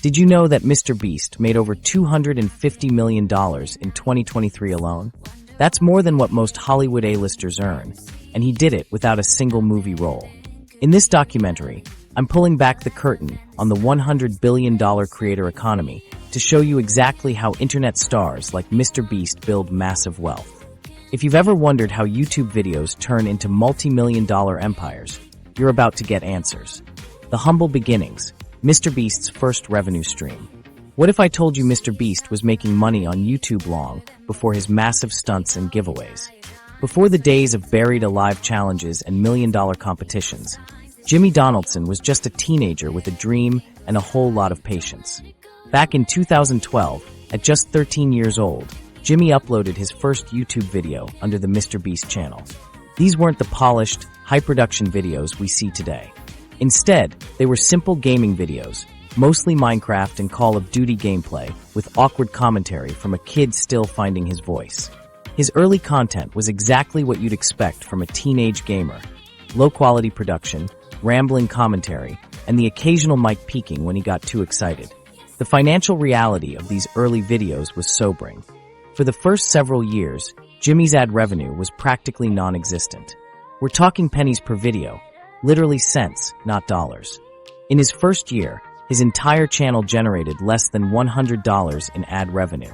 Did you know that MrBeast made over $250 million in 2023 alone? That's more than what most Hollywood A-listers earn, and he did it without a single movie role. In this documentary, I'm pulling back the curtain on the $100 billion creator economy to show you exactly how internet stars like MrBeast build massive wealth. If you've ever wondered how YouTube videos turn into multi-million-dollar empires, you're about to get answers. The humble beginnings, MrBeast's first revenue stream. What if I told you MrBeast was making money on YouTube long before his massive stunts and giveaways? Before the days of buried alive challenges and million-dollar competitions, Jimmy Donaldson was just a teenager with a dream and a whole lot of patience. Back in 2012, at just 13 years old, Jimmy uploaded his first YouTube video under the MrBeast channel. These weren't the polished, high-production videos we see today. Instead, they were simple gaming videos, mostly Minecraft and Call of Duty gameplay, with awkward commentary from a kid still finding his voice. His early content was exactly what you'd expect from a teenage gamer. Low-quality production, rambling commentary, and the occasional mic peeking when he got too excited. The financial reality of these early videos was sobering. For the first several years, Jimmy's ad revenue was practically non-existent. We're talking pennies per video, literally cents, not dollars. In his first year, his entire channel generated less than $100 in ad revenue.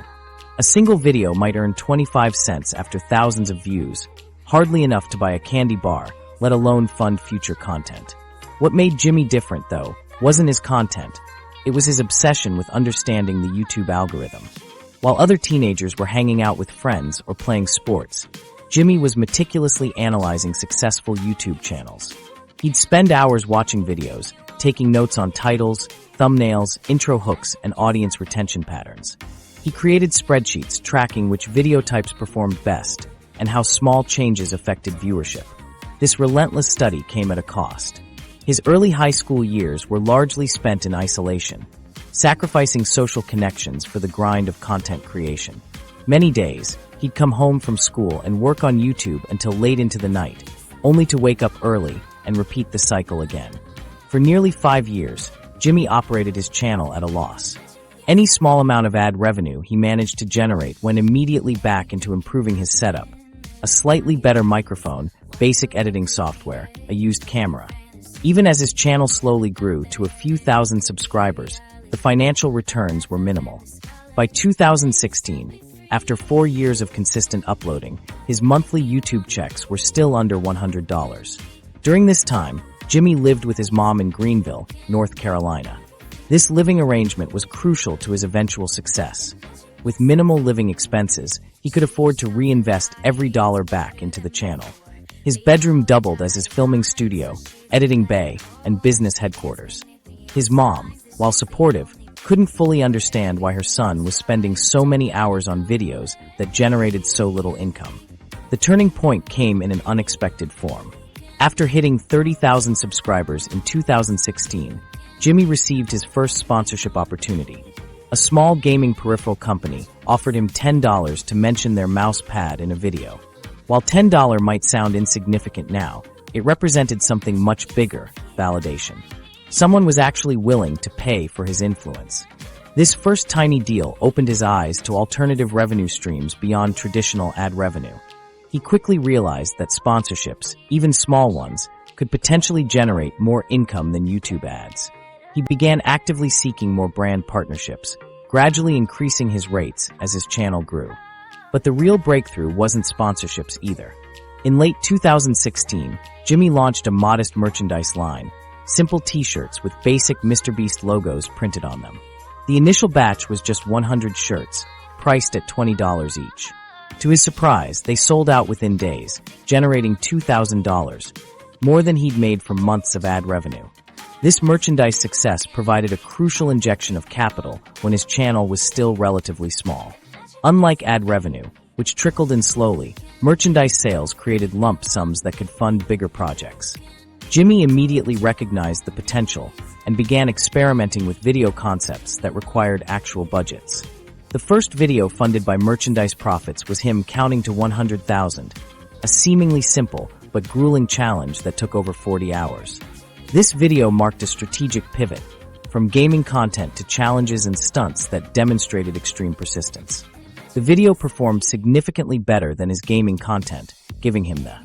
A single video might earn 25 cents after thousands of views, hardly enough to buy a candy bar, let alone fund future content. What made Jimmy different, though, wasn't his content. It was his obsession with understanding the YouTube algorithm. While other teenagers were hanging out with friends or playing sports, Jimmy was meticulously analyzing successful YouTube channels. He'd spend hours watching videos, taking notes on titles, thumbnails, intro hooks, and audience retention patterns. He created spreadsheets tracking which video types performed best and how small changes affected viewership. This relentless study came at a cost. His early high school years were largely spent in isolation, sacrificing social connections for the grind of content creation. Many days, he'd come home from school and work on YouTube until late into the night, only to wake up early and repeat the cycle again. For nearly 5 years, Jimmy operated his channel at a loss. Any small amount of ad revenue he managed to generate went immediately back into improving his setup. A slightly better microphone, basic editing software, a used camera. Even as his channel slowly grew to a few thousand subscribers, the financial returns were minimal. By 2016, after 4 years of consistent uploading, his monthly YouTube checks were still under $100. During this time, Jimmy lived with his mom in Greenville, North Carolina. This living arrangement was crucial to his eventual success. With minimal living expenses, he could afford to reinvest every dollar back into the channel. His bedroom doubled as his filming studio, editing bay, and business headquarters. His mom, while supportive, couldn't fully understand why her son was spending so many hours on videos that generated so little income. The turning point came in an unexpected form. After hitting 30,000 subscribers in 2016, Jimmy received his first sponsorship opportunity. A small gaming peripheral company offered him $10 to mention their mouse pad in a video. While $10 might sound insignificant now, it represented something much bigger: validation. Someone was actually willing to pay for his influence. This first tiny deal opened his eyes to alternative revenue streams beyond traditional ad revenue. He quickly realized that sponsorships, even small ones, could potentially generate more income than YouTube ads. He began actively seeking more brand partnerships, gradually increasing his rates as his channel grew. But the real breakthrough wasn't sponsorships either. In late 2016, Jimmy launched a modest merchandise line, simple t-shirts with basic MrBeast logos printed on them. The initial batch was just 100 shirts, priced at $20 each. To his surprise, they sold out within days, generating $2,000, more than he'd made from months of ad revenue. This merchandise success provided a crucial injection of capital when his channel was still relatively small. Unlike ad revenue, which trickled in slowly, merchandise sales created lump sums that could fund bigger projects. Jimmy immediately recognized the potential and began experimenting with video concepts that required actual budgets. The first video funded by merchandise profits was him counting to 100,000, a seemingly simple but grueling challenge that took over 40 hours. This video marked a strategic pivot. from gaming content to challenges and stunts that demonstrated extreme persistence. The video performed significantly better than his gaming content, giving him the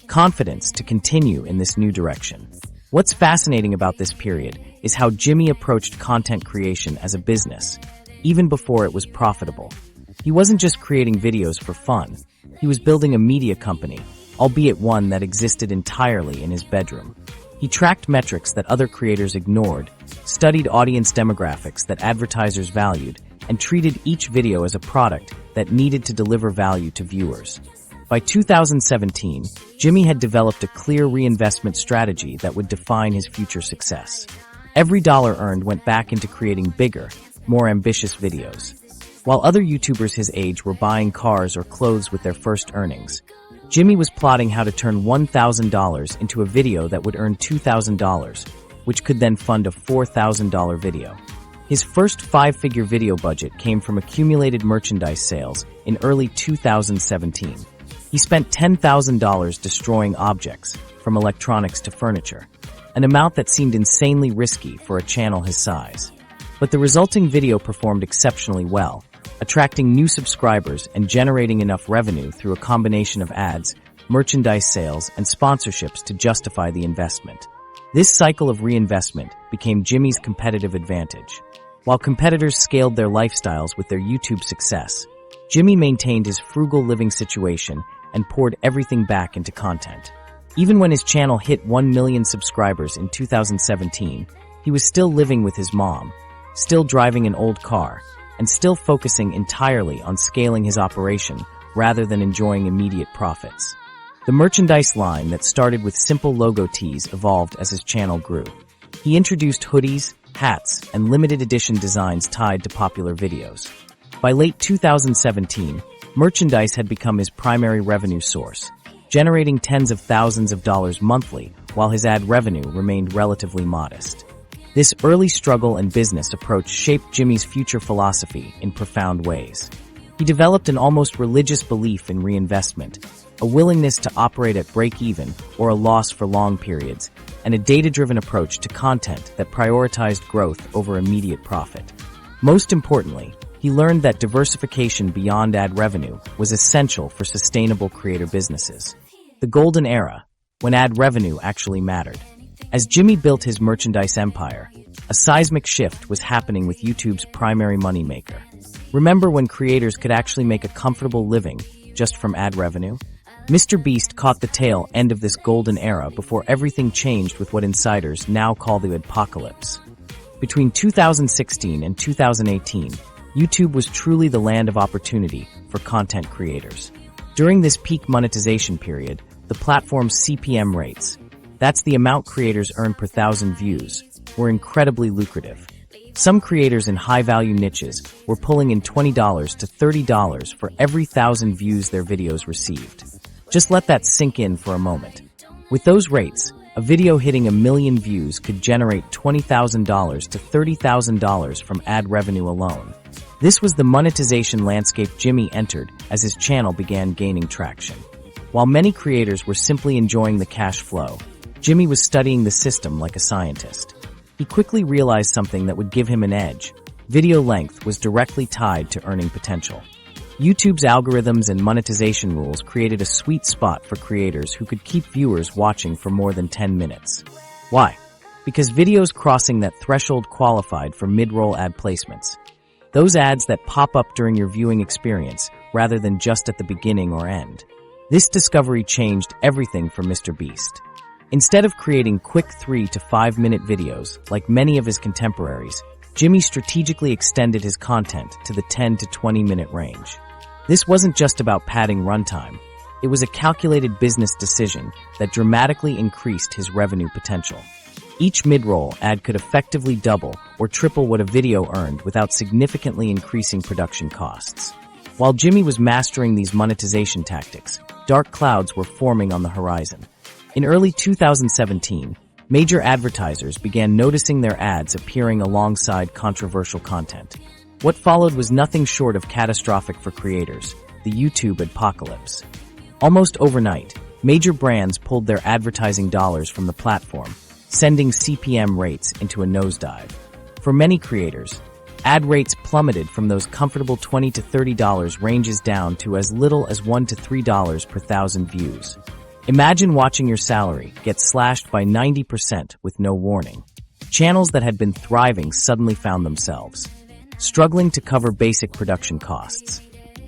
confidence to continue in this new direction. What's fascinating about this period is how Jimmy approached content creation as a business, even before it was profitable. He wasn't just creating videos for fun. He was building a media company, albeit one that existed entirely in his bedroom. He tracked metrics that other creators ignored, studied audience demographics that advertisers valued, and treated each video as a product that needed to deliver value to viewers. By 2017, Jimmy had developed a clear reinvestment strategy that would define his future success. Every dollar earned went back into creating bigger, more ambitious videos. While other YouTubers his age were buying cars or clothes with their first earnings, Jimmy was plotting how to turn $1,000 into a video that would earn $2,000, which could then fund a $4,000 video. His first five-figure video budget came from accumulated merchandise sales in early 2017. He spent $10,000 destroying objects, from electronics to furniture, an amount that seemed insanely risky for a channel his size. But the resulting video performed exceptionally well, attracting new subscribers and generating enough revenue through a combination of ads, merchandise sales, and sponsorships to justify the investment. This cycle of reinvestment became Jimmy's competitive advantage. While competitors scaled their lifestyles with their YouTube success, Jimmy maintained his frugal living situation and poured everything back into content. Even when his channel hit 1 million subscribers in 2017, he was still living with his mom, still driving an old car, and still focusing entirely on scaling his operation rather than enjoying immediate profits. The merchandise line that started with simple logo tees evolved as his channel grew. He introduced hoodies, hats, and limited edition designs tied to popular videos. By late 2017, merchandise had become his primary revenue source, generating tens of thousands of dollars monthly while his ad revenue remained relatively modest. This early struggle and business approach shaped Jimmy's future philosophy in profound ways. He developed an almost religious belief in reinvestment, a willingness to operate at break-even or a loss for long periods, and a data-driven approach to content that prioritized growth over immediate profit. Most importantly, he learned that diversification beyond ad revenue was essential for sustainable creator businesses. The golden era, when ad revenue actually mattered. As Jimmy built his merchandise empire, a seismic shift was happening with YouTube's primary moneymaker. Remember when creators could actually make a comfortable living just from ad revenue? MrBeast caught the tail end of this golden era before everything changed with what insiders now call the apocalypse. Between 2016 and 2018, YouTube was truly the land of opportunity for content creators. During this peak monetization period, the platform's CPM rates, that's the amount creators earn per thousand views, were incredibly lucrative. Some creators in high-value niches were pulling in $20 to $30 for every 1,000 views their videos received. Just let that sink in for a moment. With those rates, a video hitting 1 million views could generate $20,000 to $30,000 from ad revenue alone. This was the monetization landscape Jimmy entered as his channel began gaining traction. While many creators were simply enjoying the cash flow, Jimmy was studying the system like a scientist. He quickly realized something that would give him an edge. Video length was directly tied to earning potential. YouTube's algorithms and monetization rules created a sweet spot for creators who could keep viewers watching for more than 10 minutes. Why? Because videos crossing that threshold qualified for mid-roll ad placements. Those ads that pop up during your viewing experience rather than just at the beginning or end. This discovery changed everything for MrBeast. Instead of creating quick 3 to 5 minute videos like many of his contemporaries, Jimmy strategically extended his content to the 10 to 20 minute range. This wasn't just about padding runtime. It was a calculated business decision that dramatically increased his revenue potential. Each mid-roll ad could effectively double or triple what a video earned without significantly increasing production costs. While Jimmy was mastering these monetization tactics, dark clouds were forming on the horizon. In early 2017, major advertisers began noticing their ads appearing alongside controversial content. What followed was nothing short of catastrophic for creators, the YouTube apocalypse. Almost overnight, major brands pulled their advertising dollars from the platform, sending CPM rates into a nosedive. For many creators, ad rates plummeted from those comfortable $20 to $30 ranges down to as little as $1 to $3 per thousand views. Imagine watching your salary get slashed by 90% with no warning. Channels that had been thriving suddenly found themselves struggling to cover basic production costs.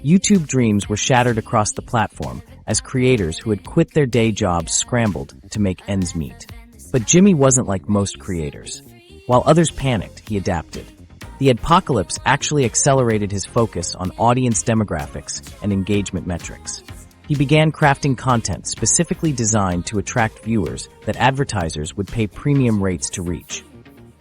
YouTube dreams were shattered across the platform as creators who had quit their day jobs scrambled to make ends meet. But Jimmy wasn't like most creators. While others panicked, he adapted. The adpocalypse actually accelerated his focus on audience demographics and engagement metrics. He began crafting content specifically designed to attract viewers that advertisers would pay premium rates to reach.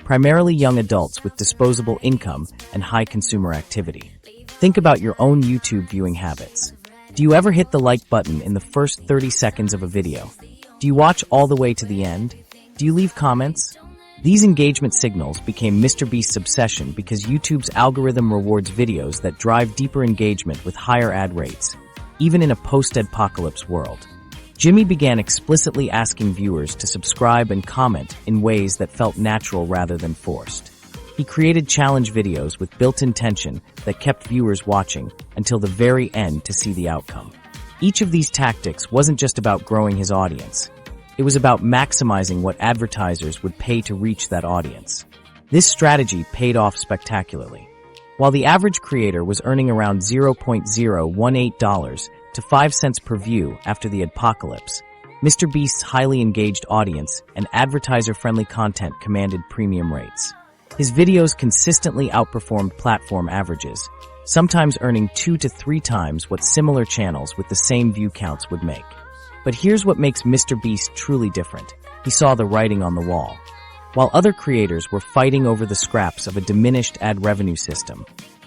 Primarily young adults with disposable income and high consumer activity. Think about your own YouTube viewing habits. Do you ever hit the like button in the first 30 seconds of a video? Do you watch all the way to the end? Do you leave comments? These engagement signals became MrBeast's obsession because YouTube's algorithm rewards videos that drive deeper engagement with higher ad rates, even in a post-apocalypse world. Jimmy began explicitly asking viewers to subscribe and comment in ways that felt natural rather than forced. He created challenge videos with built-in tension that kept viewers watching until the very end to see the outcome. Each of these tactics wasn't just about growing his audience. It was about maximizing what advertisers would pay to reach that audience. This strategy paid off spectacularly. While the average creator was earning around $0.018 to 5 cents per view after the apocalypse, MrBeast's highly engaged audience and advertiser-friendly content commanded premium rates. His videos consistently outperformed platform averages, sometimes earning 2 to 3 times what similar channels with the same view counts would make. But here's what makes MrBeast truly different. He saw the writing on the wall. While other creators were fighting over the scraps of a diminished ad revenue system,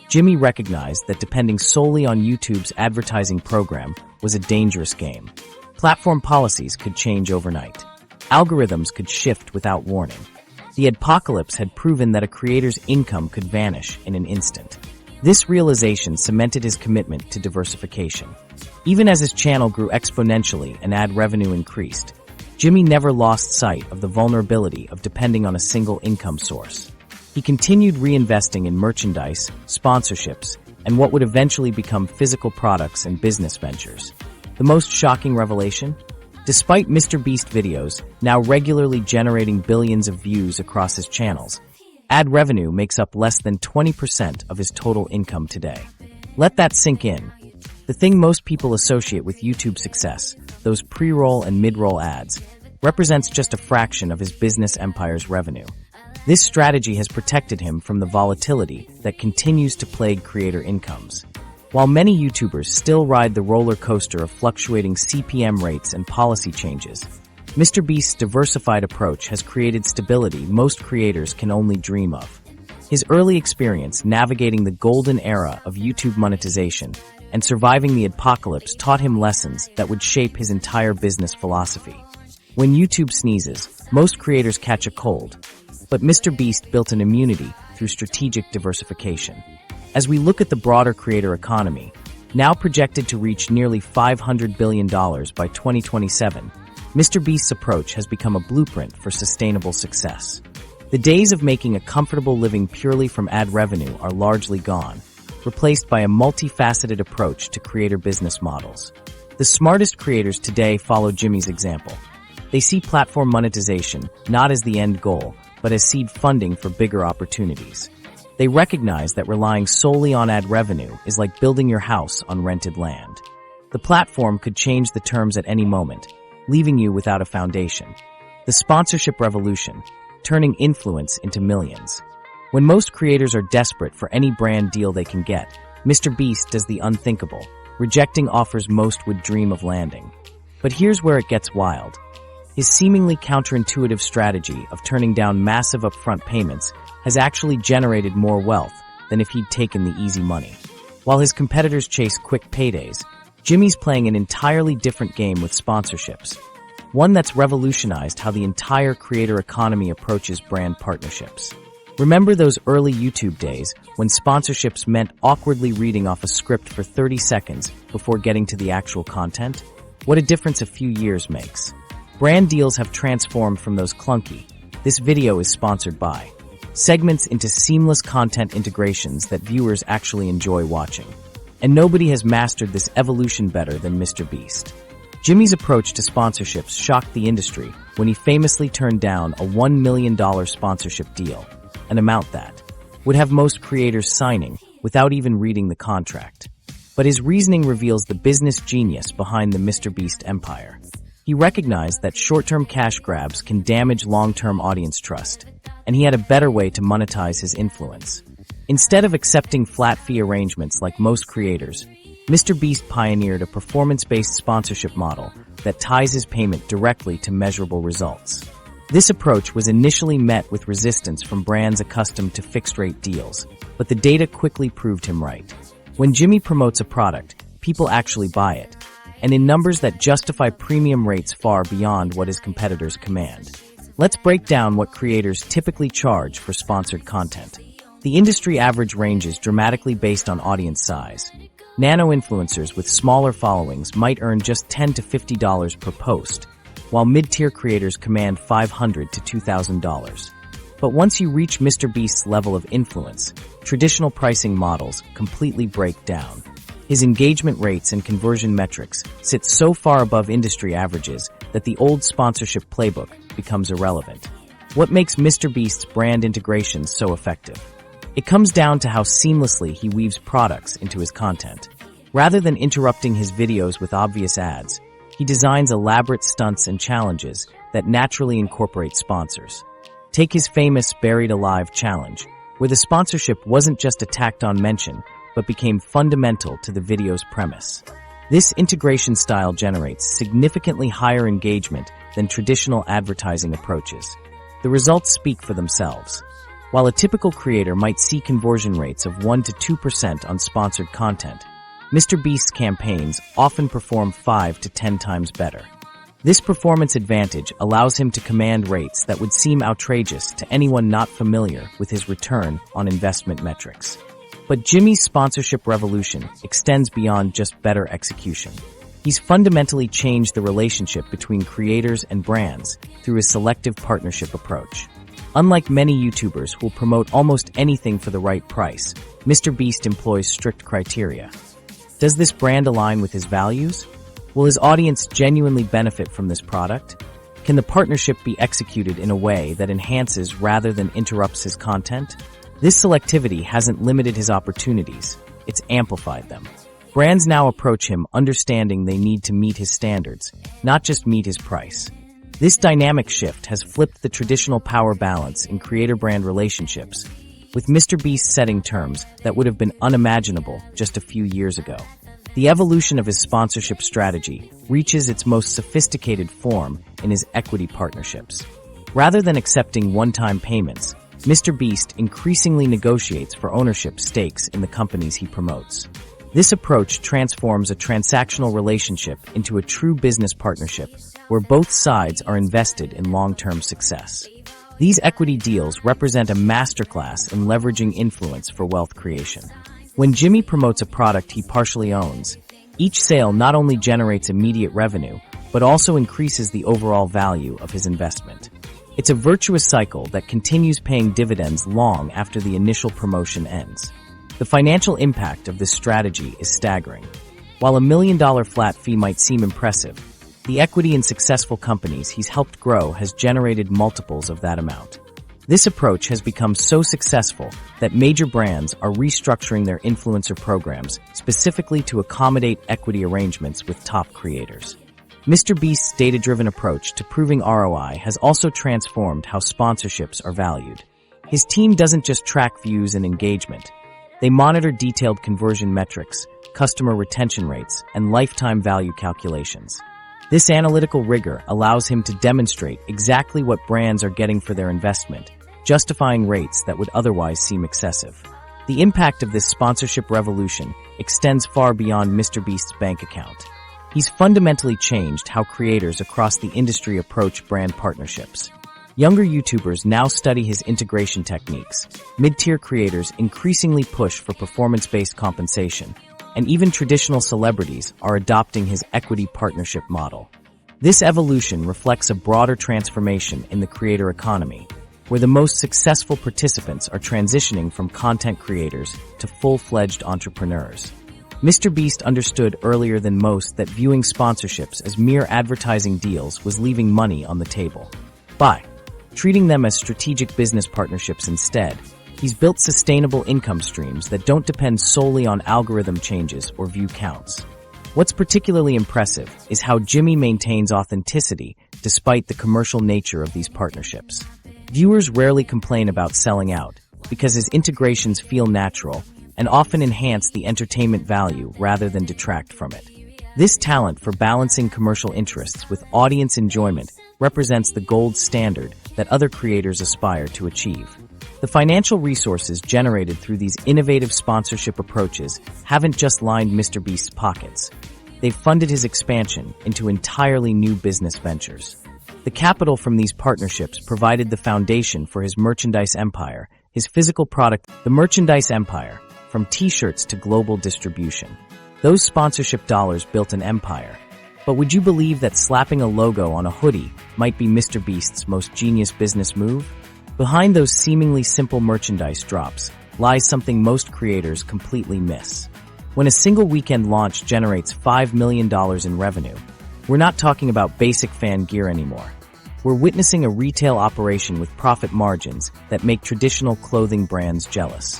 Jimmy recognized that depending solely on YouTube's advertising program was a dangerous game. Platform policies could change overnight. Algorithms could shift without warning. The apocalypse had proven that a creator's income could vanish in an instant. This realization cemented his commitment to diversification. Even as his channel grew exponentially and ad revenue increased, Jimmy never lost sight of the vulnerability of depending on a single income source. He continued reinvesting in merchandise, sponsorships, and what would eventually become physical products and business ventures. The most shocking revelation? Despite MrBeast videos now regularly generating billions of views across his channels, ad revenue makes up less than 20% of his total income today. Let that sink in. The thing most people associate with YouTube success, those pre-roll and mid-roll ads, represents just a fraction of his business empire's revenue. This strategy has protected him from the volatility that continues to plague creator incomes. While many YouTubers still ride the roller coaster of fluctuating CPM rates and policy changes, MrBeast's diversified approach has created stability most creators can only dream of. His early experience navigating the golden era of YouTube monetization and surviving the apocalypse taught him lessons that would shape his entire business philosophy. When YouTube sneezes, most creators catch a cold, but MrBeast built an immunity through strategic diversification. As we look at the broader creator economy, now projected to reach nearly $500 billion by 2027, MrBeast's approach has become a blueprint for sustainable success. The days of making a comfortable living purely from ad revenue are largely gone, replaced by a multifaceted approach to creator business models. The smartest creators today follow Jimmy's example. They see platform monetization not as the end goal, but as seed funding for bigger opportunities. They recognize that relying solely on ad revenue is like building your house on rented land. The platform could change the terms at any moment, leaving you without a foundation. The sponsorship revolution, turning influence into millions. When most creators are desperate for any brand deal they can get, MrBeast does the unthinkable, rejecting offers most would dream of landing. But here's where it gets wild. His seemingly counterintuitive strategy of turning down massive upfront payments has actually generated more wealth than if he'd taken the easy money. While his competitors chase quick paydays, Jimmy's playing an entirely different game with sponsorships. One that's revolutionized how the entire creator economy approaches brand partnerships. Remember those early YouTube days when sponsorships meant awkwardly reading off a script for 30 seconds before getting to the actual content? What a difference a few years makes. Brand deals have transformed from those clunky, "This video is sponsored by," segments into seamless content integrations that viewers actually enjoy watching. And nobody has mastered this evolution better than MrBeast. Jimmy's approach to sponsorships shocked the industry when he famously turned down a $1 million sponsorship deal, an amount that would have most creators signing without even reading the contract. But his reasoning reveals the business genius behind the MrBeast empire. He recognized that short-term cash grabs can damage long-term audience trust, and he had a better way to monetize his influence. Instead of accepting flat-fee arrangements like most creators, MrBeast pioneered a performance-based sponsorship model that ties his payment directly to measurable results. This approach was initially met with resistance from brands accustomed to fixed-rate deals, but the data quickly proved him right. When Jimmy promotes a product, people actually buy it, and in numbers that justify premium rates far beyond what his competitors command. Let's break down what creators typically charge for sponsored content. The industry average ranges dramatically based on audience size. Nano-influencers with smaller followings might earn just $10 to $50 per post, while mid-tier creators command $500 to $2,000. But once you reach MrBeast's level of influence, traditional pricing models completely break down. His engagement rates and conversion metrics sit so far above industry averages that the old sponsorship playbook becomes irrelevant. What makes MrBeast's brand integrations so effective? It comes down to how seamlessly he weaves products into his content. Rather than interrupting his videos with obvious ads, he designs elaborate stunts and challenges that naturally incorporate sponsors. Take his famous Buried Alive challenge, where the sponsorship wasn't just a tacked-on mention, but became fundamental to the video's premise. This integration style generates significantly higher engagement than traditional advertising approaches. The results speak for themselves. While a typical creator might see conversion rates of 1 to 2% on sponsored content, MrBeast's campaigns often perform 5 to 10 times better. This performance advantage allows him to command rates that would seem outrageous to anyone not familiar with his return on investment metrics. But Jimmy's sponsorship revolution extends beyond just better execution. He's fundamentally changed the relationship between creators and brands through his selective partnership approach. Unlike many YouTubers who will promote almost anything for the right price, MrBeast employs strict criteria. Does this brand align with his values? Will his audience genuinely benefit from this product? Can the partnership be executed in a way that enhances rather than interrupts his content? This selectivity hasn't limited his opportunities, it's amplified them. Brands now approach him understanding they need to meet his standards, not just meet his price. This dynamic shift has flipped the traditional power balance in creator-brand relationships, with MrBeast setting terms that would have been unimaginable just a few years ago. The evolution of his sponsorship strategy reaches its most sophisticated form in his equity partnerships. Rather than accepting one-time payments, MrBeast increasingly negotiates for ownership stakes in the companies he promotes. This approach transforms a transactional relationship into a true business partnership where both sides are invested in long-term success. These equity deals represent a masterclass in leveraging influence for wealth creation. When Jimmy promotes a product he partially owns, each sale not only generates immediate revenue, but also increases the overall value of his investment. It's a virtuous cycle that continues paying dividends long after the initial promotion ends. The financial impact of this strategy is staggering. While $1 million flat fee might seem impressive, the equity in successful companies he's helped grow has generated multiples of that amount. This approach has become so successful that major brands are restructuring their influencer programs specifically to accommodate equity arrangements with top creators. MrBeast's data-driven approach to proving ROI has also transformed how sponsorships are valued. His team doesn't just track views and engagement. They monitor detailed conversion metrics, customer retention rates, and lifetime value calculations. This analytical rigor allows him to demonstrate exactly what brands are getting for their investment, justifying rates that would otherwise seem excessive. The impact of this sponsorship revolution extends far beyond MrBeast's bank account. He's fundamentally changed how creators across the industry approach brand partnerships. Younger YouTubers now study his integration techniques. Mid-tier creators increasingly push for performance-based compensation, and even traditional celebrities are adopting his equity partnership model. This evolution reflects a broader transformation in the creator economy, where the most successful participants are transitioning from content creators to full-fledged entrepreneurs. MrBeast understood earlier than most that viewing sponsorships as mere advertising deals was leaving money on the table. By treating them as strategic business partnerships instead, he's built sustainable income streams that don't depend solely on algorithm changes or view counts. What's particularly impressive is how Jimmy maintains authenticity despite the commercial nature of these partnerships. Viewers rarely complain about selling out because his integrations feel natural and often enhance the entertainment value rather than detract from it. This talent for balancing commercial interests with audience enjoyment represents the gold standard that other creators aspire to achieve. The financial resources generated through these innovative sponsorship approaches haven't just lined MrBeast's pockets. They've funded his expansion into entirely new business ventures. The capital from these partnerships provided the foundation for his merchandise empire, his physical product, the merchandise empire, from t-shirts to global distribution. Those sponsorship dollars built an empire. But would you believe that slapping a logo on a hoodie might be MrBeast's most genius business move? Behind those seemingly simple merchandise drops lies something most creators completely miss. When a single weekend launch generates $5 million in revenue, we're not talking about basic fan gear anymore. We're witnessing a retail operation with profit margins that make traditional clothing brands jealous.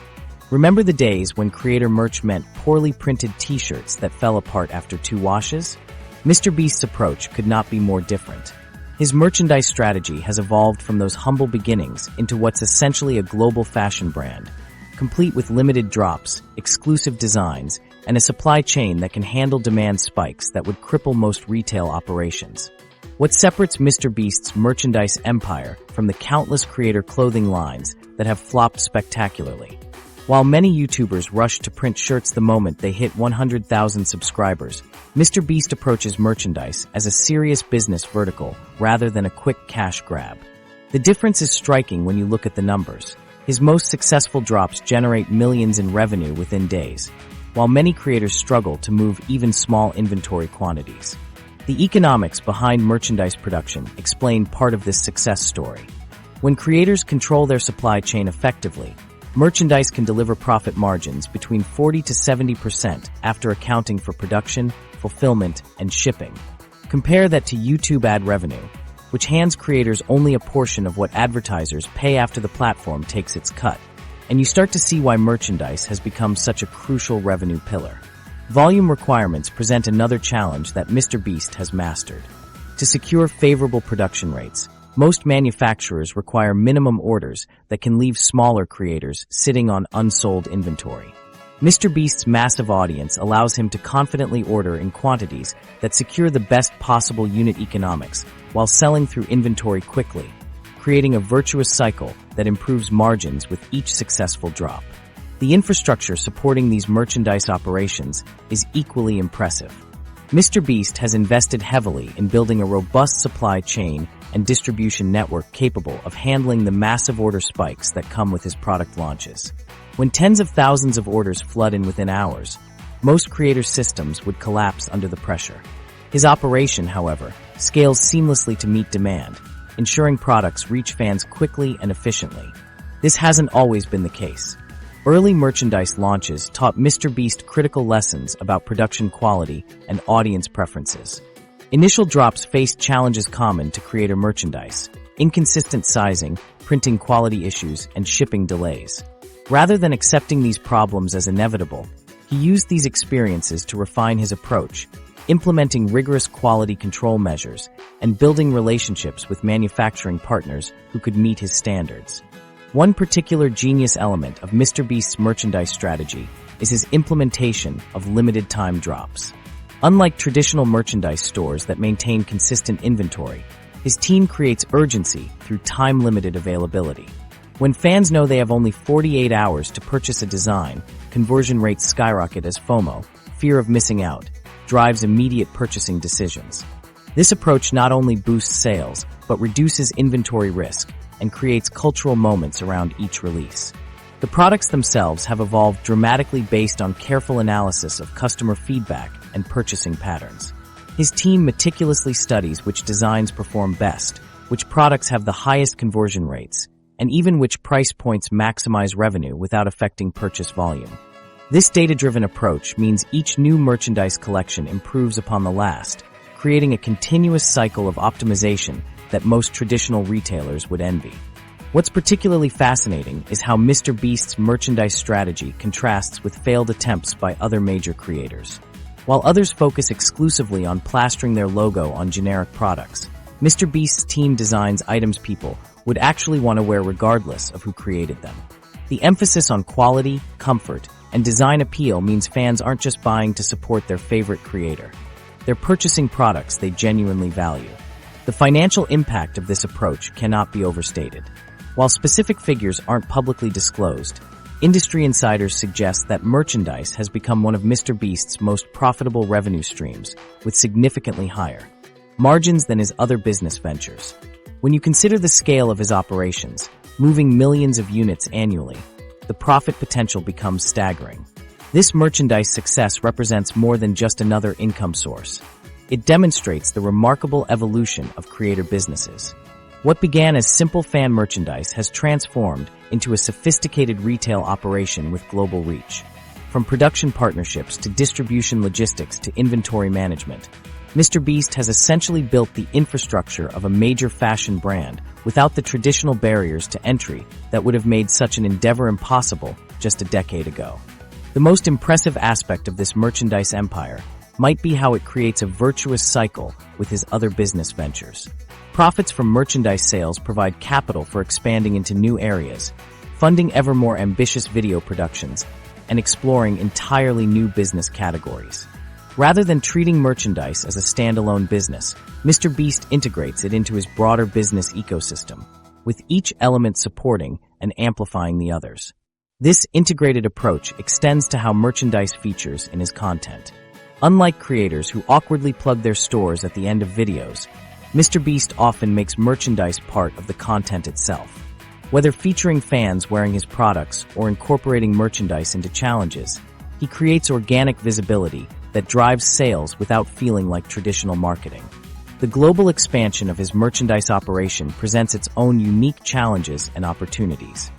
Remember the days when creator merch meant poorly printed t-shirts that fell apart after 2 washes? MrBeast's approach could not be more different. His merchandise strategy has evolved from those humble beginnings into what's essentially a global fashion brand, complete with limited drops, exclusive designs, and a supply chain that can handle demand spikes that would cripple most retail operations. What separates MrBeast's merchandise empire from the countless creator clothing lines that have flopped spectacularly? While many YouTubers rush to print shirts the moment they hit 100,000 subscribers, MrBeast approaches merchandise as a serious business vertical rather than a quick cash grab. The difference is striking when you look at the numbers. His most successful drops generate millions in revenue within days, while many creators struggle to move even small inventory quantities. The economics behind merchandise production explain part of this success story. When creators control their supply chain effectively, merchandise can deliver profit margins between 40 to 70% after accounting for production, fulfillment, and shipping. Compare that to YouTube ad revenue, which hands creators only a portion of what advertisers pay after the platform takes its cut, and you start to see why merchandise has become such a crucial revenue pillar. Volume requirements present another challenge that MrBeast has mastered. To secure favorable production rates, most manufacturers require minimum orders that can leave smaller creators sitting on unsold inventory. MrBeast's massive audience allows him to confidently order in quantities that secure the best possible unit economics while selling through inventory quickly, creating a virtuous cycle that improves margins with each successful drop. The infrastructure supporting these merchandise operations is equally impressive. MrBeast has invested heavily in building a robust supply chain and distribution network capable of handling the massive order spikes that come with his product launches. When tens of thousands of orders flood in within hours, most creators' systems would collapse under the pressure. His operation, however, scales seamlessly to meet demand, ensuring products reach fans quickly and efficiently. This hasn't always been the case. Early merchandise launches taught MrBeast critical lessons about production quality and audience preferences. Initial drops faced challenges common to creator merchandise: inconsistent sizing, printing quality issues, and shipping delays. Rather than accepting these problems as inevitable, he used these experiences to refine his approach, implementing rigorous quality control measures and building relationships with manufacturing partners who could meet his standards. One particular genius element of MrBeast's merchandise strategy is his implementation of limited-time drops. Unlike traditional merchandise stores that maintain consistent inventory, his team creates urgency through time-limited availability. When fans know they have only 48 hours to purchase a design, conversion rates skyrocket as FOMO, fear of missing out, drives immediate purchasing decisions. This approach not only boosts sales, but reduces inventory risk and creates cultural moments around each release. The products themselves have evolved dramatically based on careful analysis of customer feedback and purchasing patterns. His team meticulously studies which designs perform best, which products have the highest conversion rates, and even which price points maximize revenue without affecting purchase volume. This data-driven approach means each new merchandise collection improves upon the last, creating a continuous cycle of optimization that most traditional retailers would envy. What's particularly fascinating is how MrBeast's merchandise strategy contrasts with failed attempts by other major creators. While others focus exclusively on plastering their logo on generic products, MrBeast's team designs items people would actually want to wear regardless of who created them. The emphasis on quality, comfort, and design appeal means fans aren't just buying to support their favorite creator. They're purchasing products they genuinely value. The financial impact of this approach cannot be overstated. While specific figures aren't publicly disclosed, industry insiders suggest that merchandise has become one of MrBeast's most profitable revenue streams, with significantly higher margins than his other business ventures. When you consider the scale of his operations, moving millions of units annually, the profit potential becomes staggering. This merchandise success represents more than just another income source. It demonstrates the remarkable evolution of creator businesses. What began as simple fan merchandise has transformed into a sophisticated retail operation with global reach. From production partnerships to distribution logistics to inventory management, MrBeast has essentially built the infrastructure of a major fashion brand without the traditional barriers to entry that would have made such an endeavor impossible just a decade ago. The most impressive aspect of this merchandise empire might be how it creates a virtuous cycle with his other business ventures. Profits from merchandise sales provide capital for expanding into new areas, funding ever more ambitious video productions, and exploring entirely new business categories. Rather than treating merchandise as a standalone business, MrBeast integrates it into his broader business ecosystem, with each element supporting and amplifying the others. This integrated approach extends to how merchandise features in his content. Unlike creators who awkwardly plug their stores at the end of videos, MrBeast often makes merchandise part of the content itself. Whether featuring fans wearing his products or incorporating merchandise into challenges, he creates organic visibility that drives sales without feeling like traditional marketing. The global expansion of his merchandise operation presents its own unique challenges and opportunities.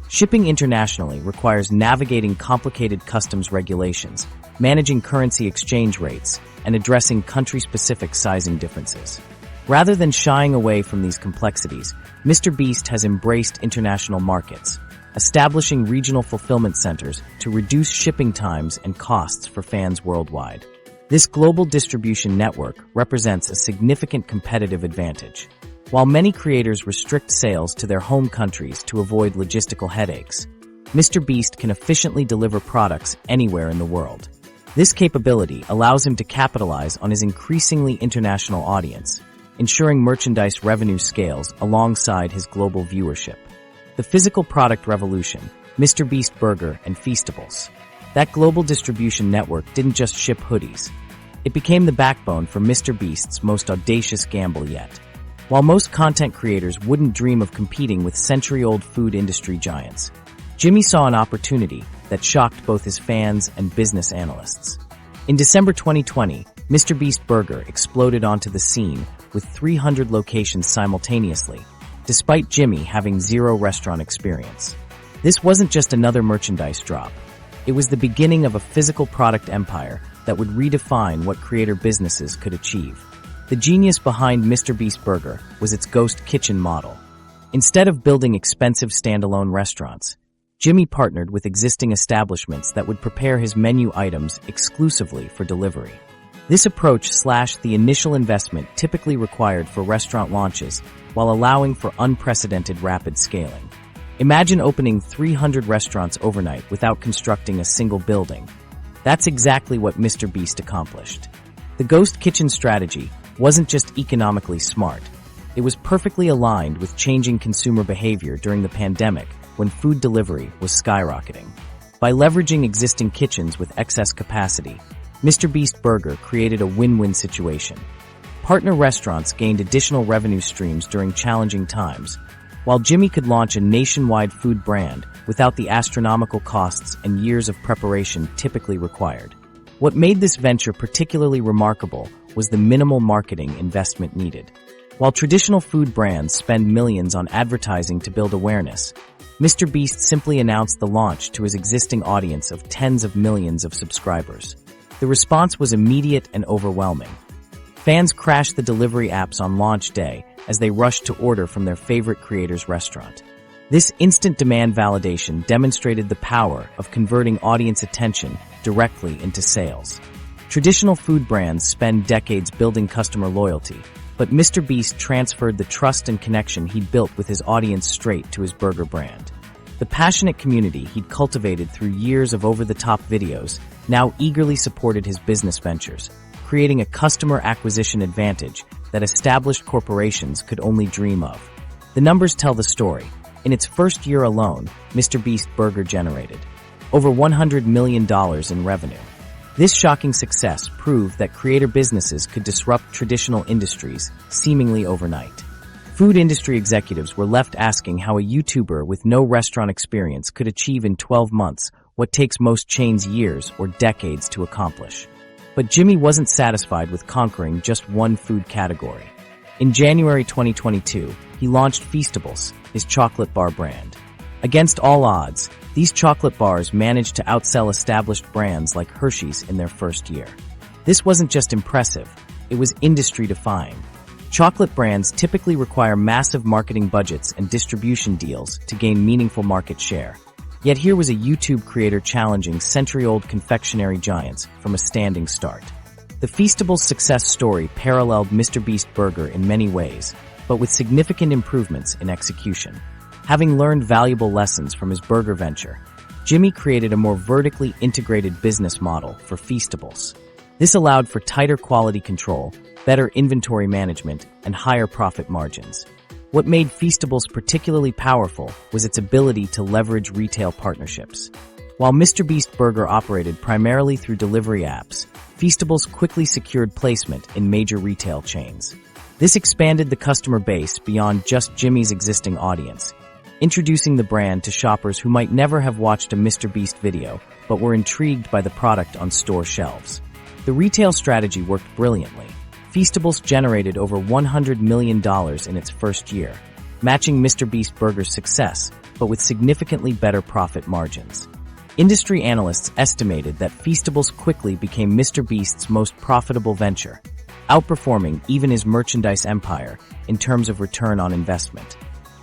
Shipping internationally requires navigating complicated customs regulations, managing currency exchange rates, and addressing country-specific sizing differences. Rather than shying away from these complexities, MrBeast has embraced international markets, establishing regional fulfillment centers to reduce shipping times and costs for fans worldwide. This global distribution network represents a significant competitive advantage. While many creators restrict sales to their home countries to avoid logistical headaches, MrBeast can efficiently deliver products anywhere in the world. This capability allows him to capitalize on his increasingly international audience, ensuring merchandise revenue scales alongside his global viewership. The physical product revolution, MrBeast Burger and Feastables. That global distribution network didn't just ship hoodies. It became the backbone for MrBeast's most audacious gamble yet. While most content creators wouldn't dream of competing with century-old food industry giants, Jimmy saw an opportunity that shocked both his fans and business analysts. In December 2020, MrBeast Burger exploded onto the scene with 300 locations simultaneously, despite Jimmy having zero restaurant experience. This wasn't just another merchandise drop. It was the beginning of a physical product empire that would redefine what creator businesses could achieve. The genius behind MrBeast Burger was its ghost kitchen model. Instead of building expensive standalone restaurants, Jimmy partnered with existing establishments that would prepare his menu items exclusively for delivery. This approach slashed the initial investment typically required for restaurant launches while allowing for unprecedented rapid scaling. Imagine opening 300 restaurants overnight without constructing a single building. That's exactly what MrBeast accomplished. The ghost kitchen strategy wasn't just economically smart. It was perfectly aligned with changing consumer behavior during the pandemic when food delivery was skyrocketing. By leveraging existing kitchens with excess capacity, MrBeast Burger created a win-win situation. Partner restaurants gained additional revenue streams during challenging times, while Jimmy could launch a nationwide food brand without the astronomical costs and years of preparation typically required. What made this venture particularly remarkable was the minimal marketing investment needed. While traditional food brands spend millions on advertising to build awareness, MrBeast simply announced the launch to his existing audience of tens of millions of subscribers. The response was immediate and overwhelming. Fans crashed the delivery apps on launch day as they rushed to order from their favorite creator's restaurant. This instant demand validation demonstrated the power of converting audience attention directly into sales. Traditional food brands spend decades building customer loyalty, but MrBeast transferred the trust and connection he'd built with his audience straight to his burger brand. The passionate community he'd cultivated through years of over-the-top videos now eagerly supported his business ventures, creating a customer acquisition advantage that established corporations could only dream of. The numbers tell the story. In its first year alone, MrBeast Burger generated over $100 million in revenue. This shocking success proved that creator businesses could disrupt traditional industries seemingly overnight. Food industry executives were left asking how a YouTuber with no restaurant experience could achieve in 12 months what takes most chains years or decades to accomplish. But Jimmy wasn't satisfied with conquering just one food category. In January 2022, he launched Feastables, his chocolate bar brand. Against all odds, these chocolate bars managed to outsell established brands like Hershey's in their first year. This wasn't just impressive, it was industry-defying. Chocolate brands typically require massive marketing budgets and distribution deals to gain meaningful market share. Yet here was a YouTube creator challenging century-old confectionery giants from a standing start. The Feastables success story paralleled MrBeast Burger in many ways, but with significant improvements in execution. Having learned valuable lessons from his burger venture, Jimmy created a more vertically integrated business model for Feastables. This allowed for tighter quality control, better inventory management, and higher profit margins. What made Feastables particularly powerful was its ability to leverage retail partnerships. While MrBeast Burger operated primarily through delivery apps, Feastables quickly secured placement in major retail chains. This expanded the customer base beyond just Jimmy's existing audience, introducing the brand to shoppers who might never have watched a MrBeast video but were intrigued by the product on store shelves. The retail strategy worked brilliantly. Feastables generated over $100 million in its first year, matching MrBeast Burger's success, but with significantly better profit margins. Industry analysts estimated that Feastables quickly became MrBeast's most profitable venture, outperforming even his merchandise empire in terms of return on investment.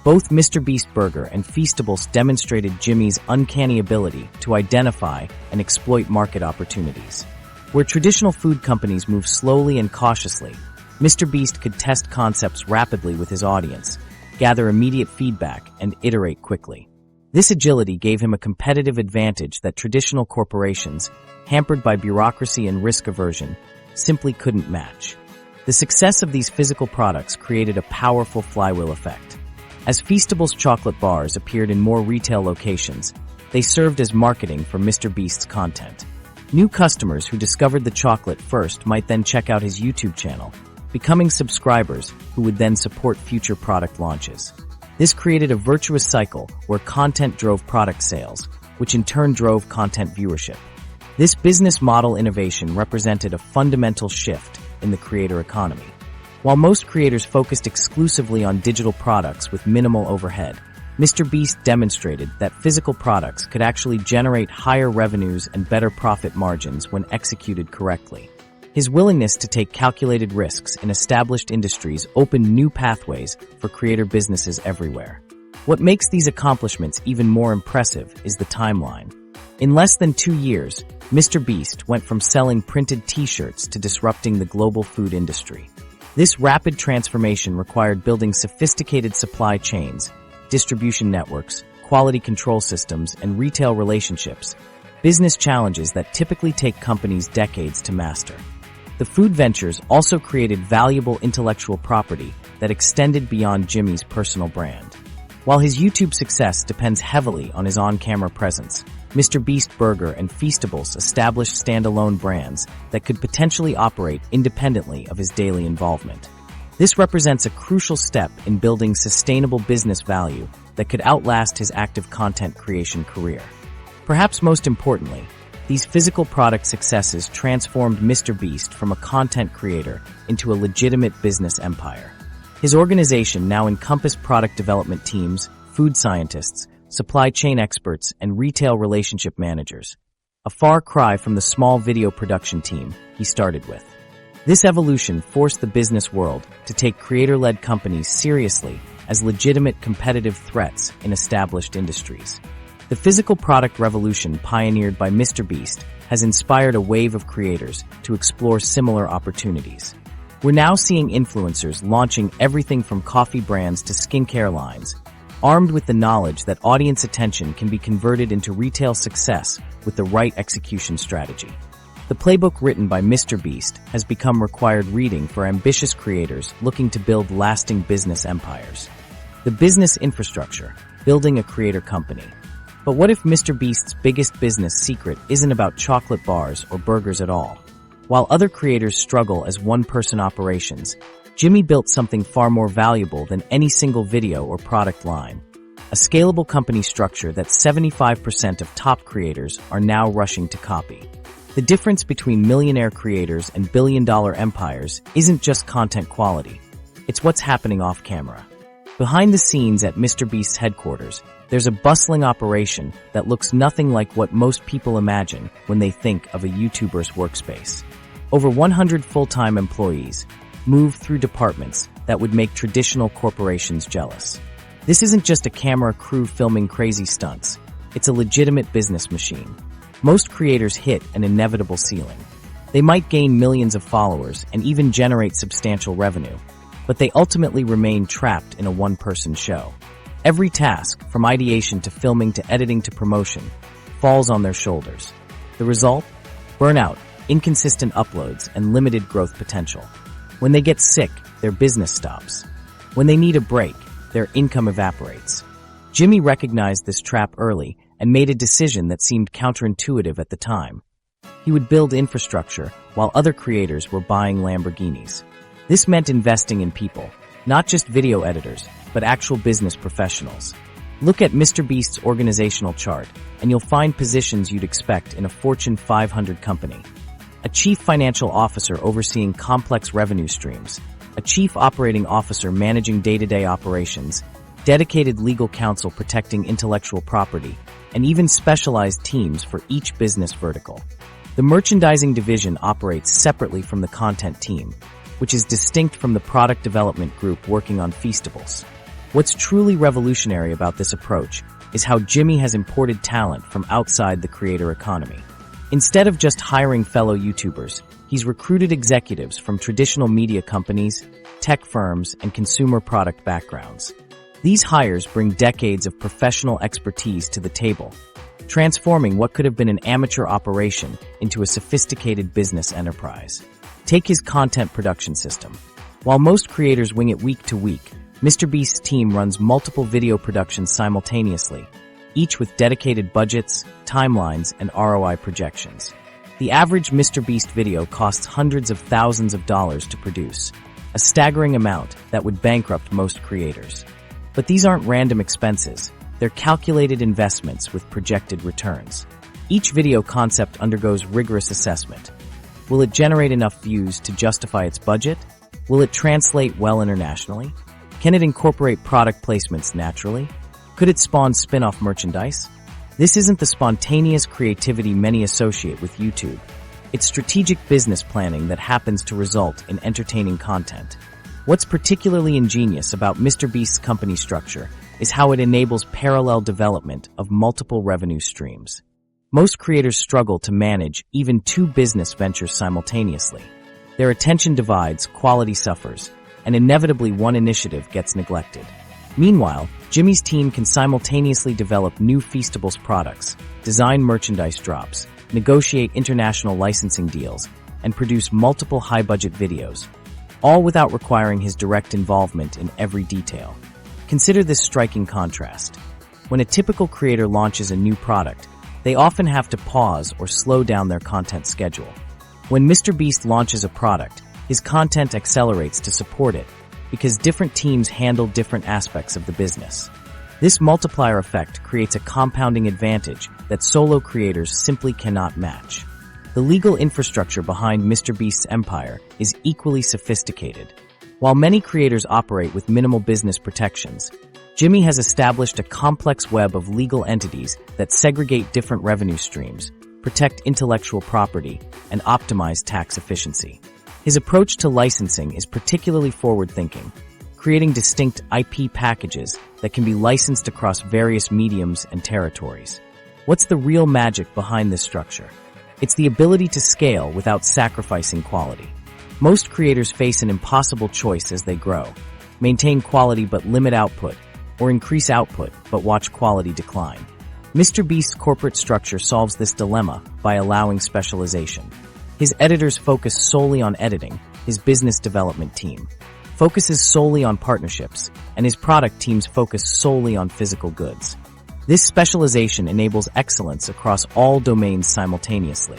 Both MrBeast Burger and Feastables demonstrated Jimmy's uncanny ability to identify and exploit market opportunities. Where traditional food companies move slowly and cautiously, MrBeast could test concepts rapidly with his audience, gather immediate feedback, and iterate quickly. This agility gave him a competitive advantage that traditional corporations, hampered by bureaucracy and risk aversion, simply couldn't match. The success of these physical products created a powerful flywheel effect. As Feastables chocolate bars appeared in more retail locations, they served as marketing for MrBeast's content. New customers who discovered the chocolate first might then check out his YouTube channel, becoming subscribers who would then support future product launches. This created a virtuous cycle where content drove product sales, which in turn drove content viewership. This business model innovation represented a fundamental shift in the creator economy. While most creators focused exclusively on digital products with minimal overhead, MrBeast demonstrated that physical products could actually generate higher revenues and better profit margins when executed correctly. His willingness to take calculated risks in established industries opened new pathways for creator businesses everywhere. What makes these accomplishments even more impressive is the timeline. In less than 2 years, MrBeast went from selling printed t-shirts to disrupting the global food industry. This rapid transformation required building sophisticated supply chains, distribution networks, quality control systems, and retail relationships, business challenges that typically take companies decades to master. The food ventures also created valuable intellectual property that extended beyond Jimmy's personal brand. While his YouTube success depends heavily on his on-camera presence, MrBeast Burger and Feastables established standalone brands that could potentially operate independently of his daily involvement. This represents a crucial step in building sustainable business value that could outlast his active content creation career. Perhaps most importantly, these physical product successes transformed MrBeast from a content creator into a legitimate business empire. His organization now encompassed product development teams, food scientists, supply chain experts, and retail relationship managers. A far cry from the small video production team he started with. This evolution forced the business world to take creator-led companies seriously as legitimate competitive threats in established industries. The physical product revolution pioneered by MrBeast has inspired a wave of creators to explore similar opportunities. We're now seeing influencers launching everything from coffee brands to skincare lines, armed with the knowledge that audience attention can be converted into retail success with the right execution strategy. The playbook written by MrBeast has become required reading for ambitious creators looking to build lasting business empires. The business infrastructure, building a creator company. But what if MrBeast's biggest business secret isn't about chocolate bars or burgers at all? While other creators struggle as one-person operations, Jimmy built something far more valuable than any single video or product line. A scalable company structure that 75% of top creators are now rushing to copy. The difference between millionaire creators and billion-dollar empires isn't just content quality. It's what's happening off-camera. Behind the scenes at MrBeast's headquarters, there's a bustling operation that looks nothing like what most people imagine when they think of a YouTuber's workspace. Over 100 full-time employees move through departments that would make traditional corporations jealous. This isn't just a camera crew filming crazy stunts. It's a legitimate business machine. Most creators hit an inevitable ceiling. They might gain millions of followers and even generate substantial revenue, but they ultimately remain trapped in a one-person show. Every task, from ideation to filming to editing to promotion, falls on their shoulders. The result? Burnout, inconsistent uploads, and limited growth potential. When they get sick, their business stops. When they need a break, their income evaporates. Jimmy recognized this trap early and made a decision that seemed counterintuitive at the time. He would build infrastructure while other creators were buying Lamborghinis. This meant investing in people, not just video editors, but actual business professionals. Look at MrBeast's organizational chart, and you'll find positions you'd expect in a Fortune 500 company. A chief financial officer overseeing complex revenue streams, a chief operating officer managing day-to-day operations, dedicated legal counsel protecting intellectual property, and even specialized teams for each business vertical. The merchandising division operates separately from the content team, which is distinct from the product development group working on Feastables. What's truly revolutionary about this approach is how Jimmy has imported talent from outside the creator economy. Instead of just hiring fellow YouTubers, he's recruited executives from traditional media companies, tech firms, and consumer product backgrounds. These hires bring decades of professional expertise to the table, transforming what could have been an amateur operation into a sophisticated business enterprise. Take his content production system. While most creators wing it week to week, MrBeast's team runs multiple video productions simultaneously, each with dedicated budgets, timelines, and ROI projections. The average MrBeast video costs hundreds of thousands of dollars to produce, a staggering amount that would bankrupt most creators. But these aren't random expenses, they're calculated investments with projected returns. Each video concept undergoes rigorous assessment. Will it generate enough views to justify its budget? Will it translate well internationally? Can it incorporate product placements naturally? Could it spawn spin-off merchandise? This isn't the spontaneous creativity many associate with YouTube. It's strategic business planning that happens to result in entertaining content. What's particularly ingenious about MrBeast's company structure is how it enables parallel development of multiple revenue streams. Most creators struggle to manage even two business ventures simultaneously. Their attention divides, quality suffers, and inevitably one initiative gets neglected. Meanwhile, Jimmy's team can simultaneously develop new Feastables products, design merchandise drops, negotiate international licensing deals, and produce multiple high-budget videos, all without requiring his direct involvement in every detail. Consider this striking contrast. When a typical creator launches a new product, they often have to pause or slow down their content schedule. When MrBeast launches a product, his content accelerates to support it, because different teams handle different aspects of the business. This multiplier effect creates a compounding advantage that solo creators simply cannot match. The legal infrastructure behind MrBeast's empire is equally sophisticated. While many creators operate with minimal business protections, Jimmy has established a complex web of legal entities that segregate different revenue streams, protect intellectual property, and optimize tax efficiency. His approach to licensing is particularly forward-thinking, creating distinct IP packages that can be licensed across various mediums and territories. What's the real magic behind this structure? It's the ability to scale without sacrificing quality. Most creators face an impossible choice as they grow: maintain quality but limit output, or increase output but watch quality decline. MrBeast's corporate structure solves this dilemma by allowing specialization. His editors focus solely on editing, his business development team focuses solely on partnerships, and his product teams focus solely on physical goods. This specialization enables excellence across all domains simultaneously.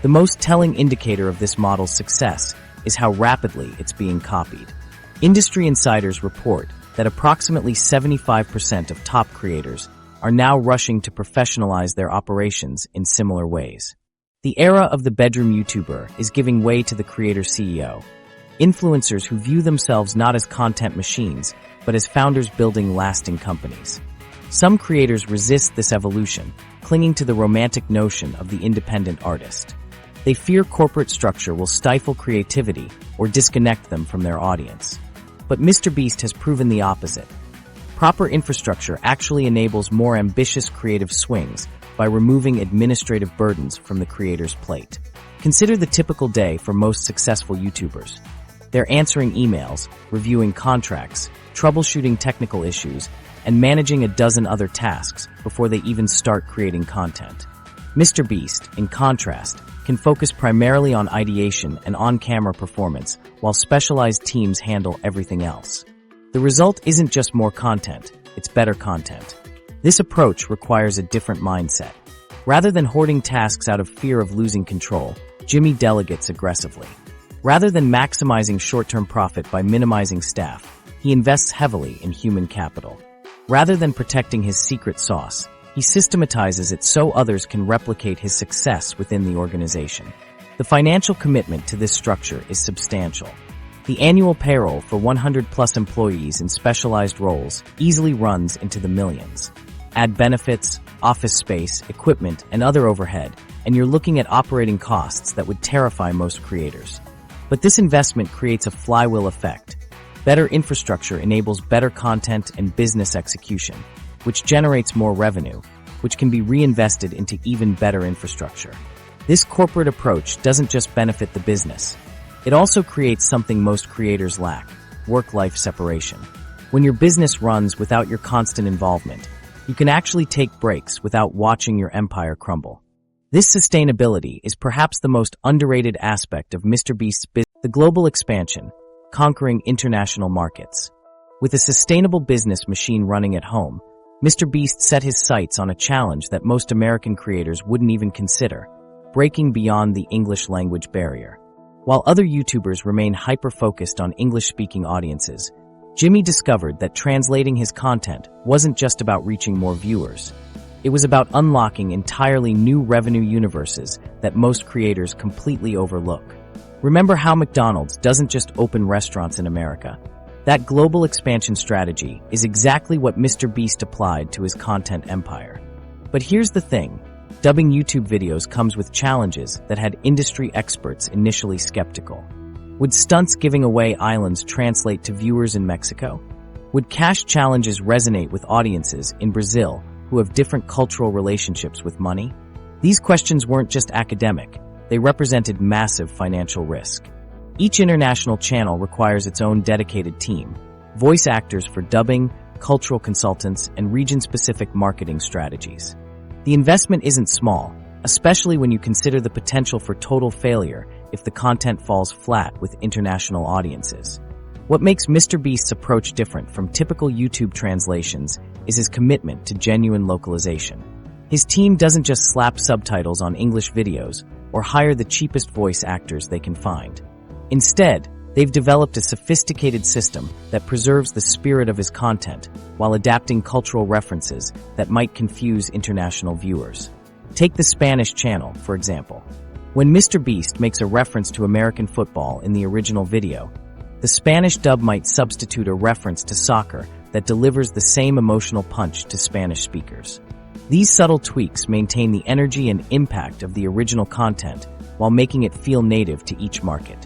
The most telling indicator of this model's success is how rapidly it's being copied. Industry insiders report that approximately 75% of top creators are now rushing to professionalize their operations in similar ways. The era of the bedroom YouTuber is giving way to the creator CEO. Influencers who view themselves not as content machines, but as founders building lasting companies. Some creators resist this evolution, clinging to the romantic notion of the independent artist. They fear corporate structure will stifle creativity or disconnect them from their audience. But MrBeast has proven the opposite. Proper infrastructure actually enables more ambitious creative swings by removing administrative burdens from the creator's plate. Consider the typical day for most successful YouTubers. They're answering emails, reviewing contracts, troubleshooting technical issues, and managing a dozen other tasks before they even start creating content. MrBeast, in contrast, can focus primarily on ideation and on-camera performance, while specialized teams handle everything else. The result isn't just more content, it's better content. This approach requires a different mindset. Rather than hoarding tasks out of fear of losing control, Jimmy delegates aggressively. Rather than maximizing short-term profit by minimizing staff, he invests heavily in human capital. Rather than protecting his secret sauce, he systematizes it so others can replicate his success within the organization. The financial commitment to this structure is substantial. The annual payroll for 100+ employees in specialized roles easily runs into the millions. Add benefits, office space, equipment, and other overhead, and you're looking at operating costs that would terrify most creators. But this investment creates a flywheel effect. Better infrastructure enables better content and business execution, which generates more revenue, which can be reinvested into even better infrastructure. This corporate approach doesn't just benefit the business. It also creates something most creators lack: work-life separation. When your business runs without your constant involvement, you can actually take breaks without watching your empire crumble. This sustainability is perhaps the most underrated aspect of MrBeast's business: the global expansion, conquering international markets. With a sustainable business machine running at home, MrBeast set his sights on a challenge that most American creators wouldn't even consider: breaking beyond the English language barrier. While other YouTubers remain hyper-focused on English-speaking audiences, Jimmy discovered that translating his content wasn't just about reaching more viewers. It was about unlocking entirely new revenue universes that most creators completely overlook. Remember how McDonald's doesn't just open restaurants in America? That global expansion strategy is exactly what MrBeast applied to his content empire. But here's the thing: dubbing YouTube videos comes with challenges that had industry experts initially skeptical. Would stunts giving away islands translate to viewers in Mexico? Would cash challenges resonate with audiences in Brazil who have different cultural relationships with money? These questions weren't just academic, they represented massive financial risk. Each international channel requires its own dedicated team: voice actors for dubbing, cultural consultants, and region-specific marketing strategies. The investment isn't small, especially when you consider the potential for total failure if the content falls flat with international audiences. What makes MrBeast's approach different from typical YouTube translations is his commitment to genuine localization. His team doesn't just slap subtitles on English videos or hire the cheapest voice actors they can find. Instead, they've developed a sophisticated system that preserves the spirit of his content while adapting cultural references that might confuse international viewers. Take the Spanish channel, for example. When MrBeast makes a reference to American football in the original video, The Spanish dub might substitute a reference to soccer that delivers the same emotional punch to Spanish speakers. These subtle tweaks maintain the energy and impact of the original content while making it feel native to each market.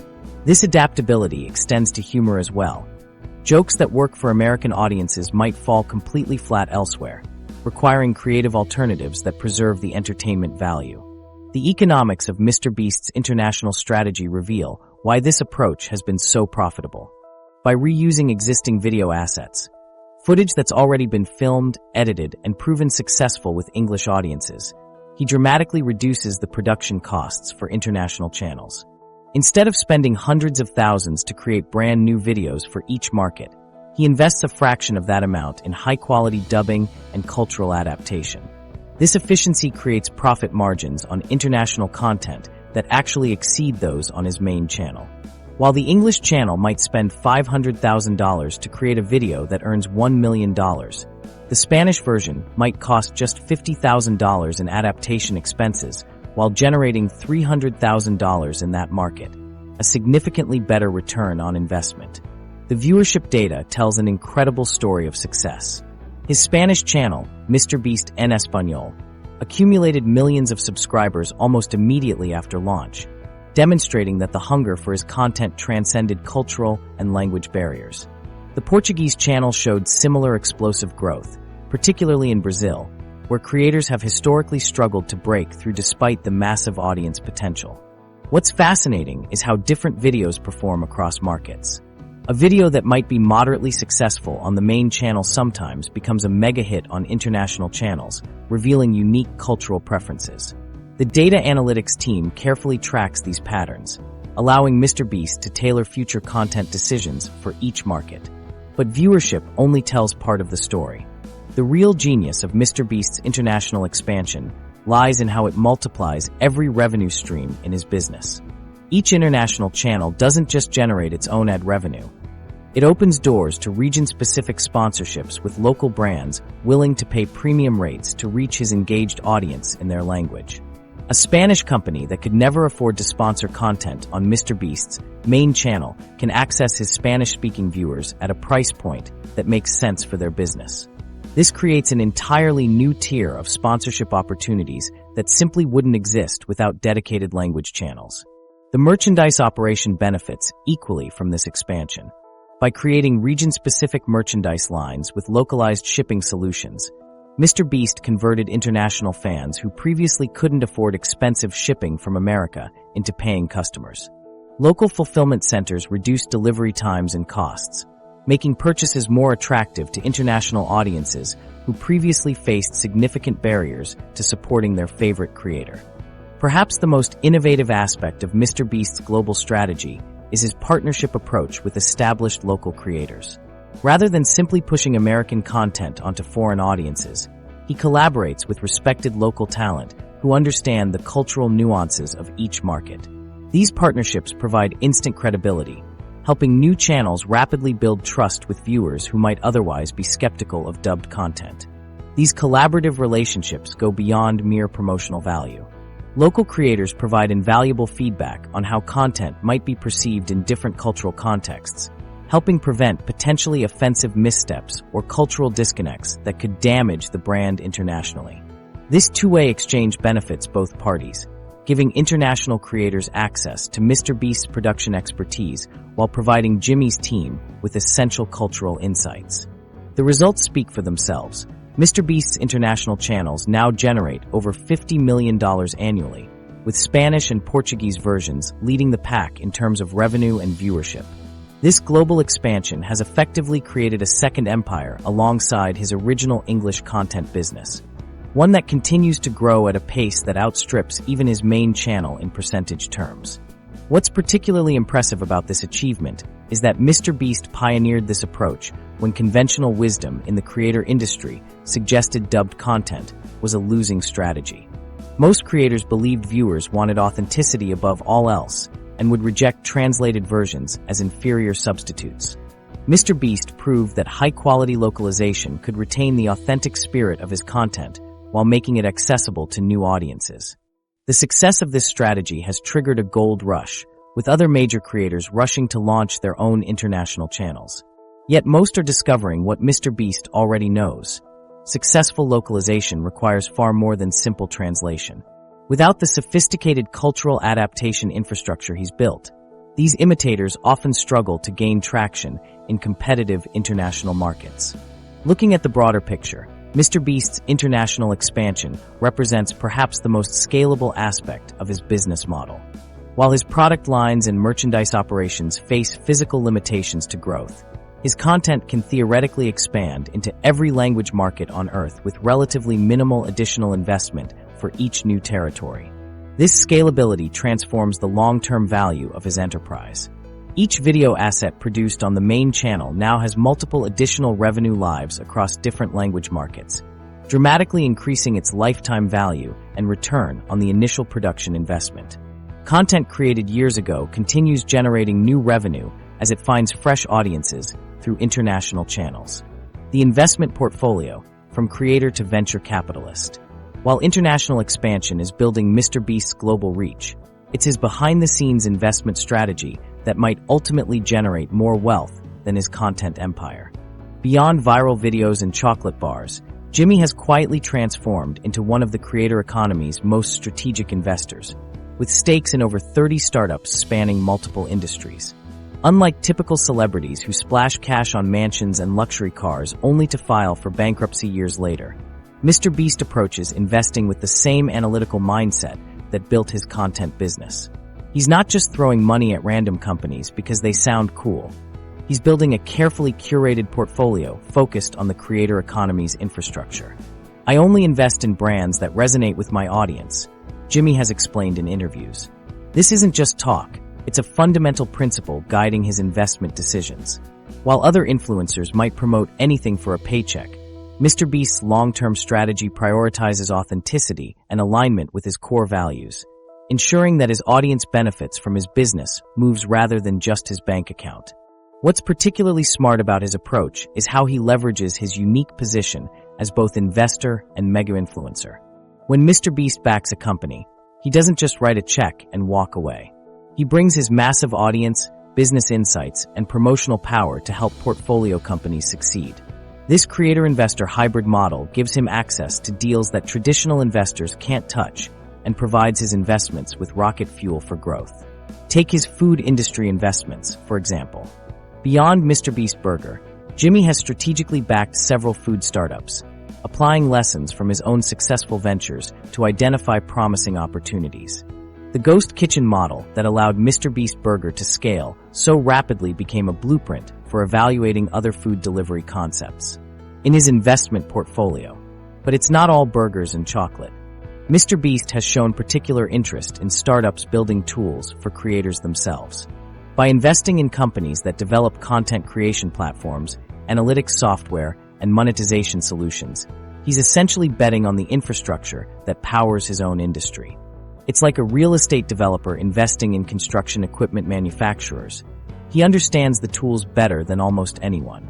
This adaptability extends to humor as well. Jokes that work for American audiences might fall completely flat elsewhere, requiring creative alternatives that preserve the entertainment value. The economics of MrBeast's international strategy reveal why this approach has been so profitable. By reusing existing video assets, footage that's already been filmed, edited, and proven successful with English audiences, he dramatically reduces the production costs for international channels. Instead of spending hundreds of thousands to create brand new videos for each market, he invests a fraction of that amount in high-quality dubbing and cultural adaptation. This efficiency creates profit margins on international content that actually exceed those on his main channel. While the English channel might spend $500,000 to create a video that earns $1 million, the Spanish version might cost just $50,000 in adaptation expenses while generating $300,000 in that market, a significantly better return on investment. The viewership data tells an incredible story of success. His Spanish channel, MrBeast en Español, accumulated millions of subscribers almost immediately after launch, demonstrating that the hunger for his content transcended cultural and language barriers. The Portuguese channel showed similar explosive growth, particularly in Brazil, where creators have historically struggled to break through despite the massive audience potential. What's fascinating is how different videos perform across markets. A video that might be moderately successful on the main channel sometimes becomes a mega hit on international channels, revealing unique cultural preferences. The data analytics team carefully tracks these patterns, allowing MrBeast to tailor future content decisions for each market. But viewership only tells part of the story. The real genius of MrBeast's international expansion lies in how it multiplies every revenue stream in his business. Each international channel doesn't just generate its own ad revenue. It opens doors to region-specific sponsorships with local brands willing to pay premium rates to reach his engaged audience in their language. A Spanish company that could never afford to sponsor content on MrBeast's main channel can access his Spanish-speaking viewers at a price point that makes sense for their business. This creates an entirely new tier of sponsorship opportunities that simply wouldn't exist without dedicated language channels. The merchandise operation benefits equally from this expansion. By creating region-specific merchandise lines with localized shipping solutions, MrBeast converted international fans who previously couldn't afford expensive shipping from America into paying customers. Local fulfillment centers reduced delivery times and costs, making purchases more attractive to international audiences who previously faced significant barriers to supporting their favorite creator. Perhaps the most innovative aspect of MrBeast's global strategy is his partnership approach with established local creators. Rather than simply pushing American content onto foreign audiences, he collaborates with respected local talent who understand the cultural nuances of each market. These partnerships provide instant credibility, helping new channels rapidly build trust with viewers who might otherwise be skeptical of dubbed content. These collaborative relationships go beyond mere promotional value. Local creators provide invaluable feedback on how content might be perceived in different cultural contexts, helping prevent potentially offensive missteps or cultural disconnects that could damage the brand internationally. This two-way exchange benefits both parties, giving international creators access to MrBeast's production expertise while providing Jimmy's team with essential cultural insights. The results speak for themselves. MrBeast's international channels now generate over $50 million annually, with Spanish and Portuguese versions leading the pack in terms of revenue and viewership. This global expansion has effectively created a second empire alongside his original English content business, one that continues to grow at a pace that outstrips even his main channel in percentage terms. What's particularly impressive about this achievement is that MrBeast pioneered this approach when conventional wisdom in the creator industry suggested dubbed content was a losing strategy. Most creators believed viewers wanted authenticity above all else and would reject translated versions as inferior substitutes. MrBeast proved that high-quality localization could retain the authentic spirit of his content while making it accessible to new audiences. The success of this strategy has triggered a gold rush, with other major creators rushing to launch their own international channels. Yet most are discovering what MrBeast already knows. Successful localization requires far more than simple translation. Without the sophisticated cultural adaptation infrastructure he's built, these imitators often struggle to gain traction in competitive international markets. Looking at the broader picture, MrBeast's international expansion represents perhaps the most scalable aspect of his business model. While his product lines and merchandise operations face physical limitations to growth, his content can theoretically expand into every language market on Earth with relatively minimal additional investment for each new territory. This scalability transforms the long-term value of his enterprise. Each video asset produced on the main channel now has multiple additional revenue lives across different language markets, dramatically increasing its lifetime value and return on the initial production investment. Content created years ago continues generating new revenue as it finds fresh audiences through international channels. The investment portfolio, from creator to venture capitalist. While international expansion is building MrBeast's global reach, it's his behind-the-scenes investment strategy that might ultimately generate more wealth than his content empire. Beyond viral videos and chocolate bars, Jimmy has quietly transformed into one of the creator economy's most strategic investors, with stakes in over 30 startups spanning multiple industries. Unlike typical celebrities who splash cash on mansions and luxury cars only to file for bankruptcy years later, MrBeast approaches investing with the same analytical mindset that built his content business. He's not just throwing money at random companies because they sound cool. He's building a carefully curated portfolio focused on the creator economy's infrastructure. I only invest in brands that resonate with my audience, Jimmy has explained in interviews. This isn't just talk, it's a fundamental principle guiding his investment decisions. While other influencers might promote anything for a paycheck, MrBeast's long-term strategy prioritizes authenticity and alignment with his core values, ensuring that his audience benefits from his business moves rather than just his bank account. What's particularly smart about his approach is how he leverages his unique position as both investor and mega-influencer. When MrBeast backs a company, he doesn't just write a check and walk away. He brings his massive audience, business insights, and promotional power to help portfolio companies succeed. This creator-investor hybrid model gives him access to deals that traditional investors can't touch and provides his investments with rocket fuel for growth. Take his food industry investments, for example. Beyond MrBeast Burger, Jimmy has strategically backed several food startups, applying lessons from his own successful ventures to identify promising opportunities. The ghost kitchen model that allowed MrBeast Burger to scale so rapidly became a blueprint for evaluating other food delivery concepts in his investment portfolio. But it's not all burgers and chocolate. MrBeast has shown particular interest in startups building tools for creators themselves. By investing in companies that develop content creation platforms, analytics software, and monetization solutions, he's essentially betting on the infrastructure that powers his own industry. It's like a real estate developer investing in construction equipment manufacturers. He understands the tools better than almost anyone.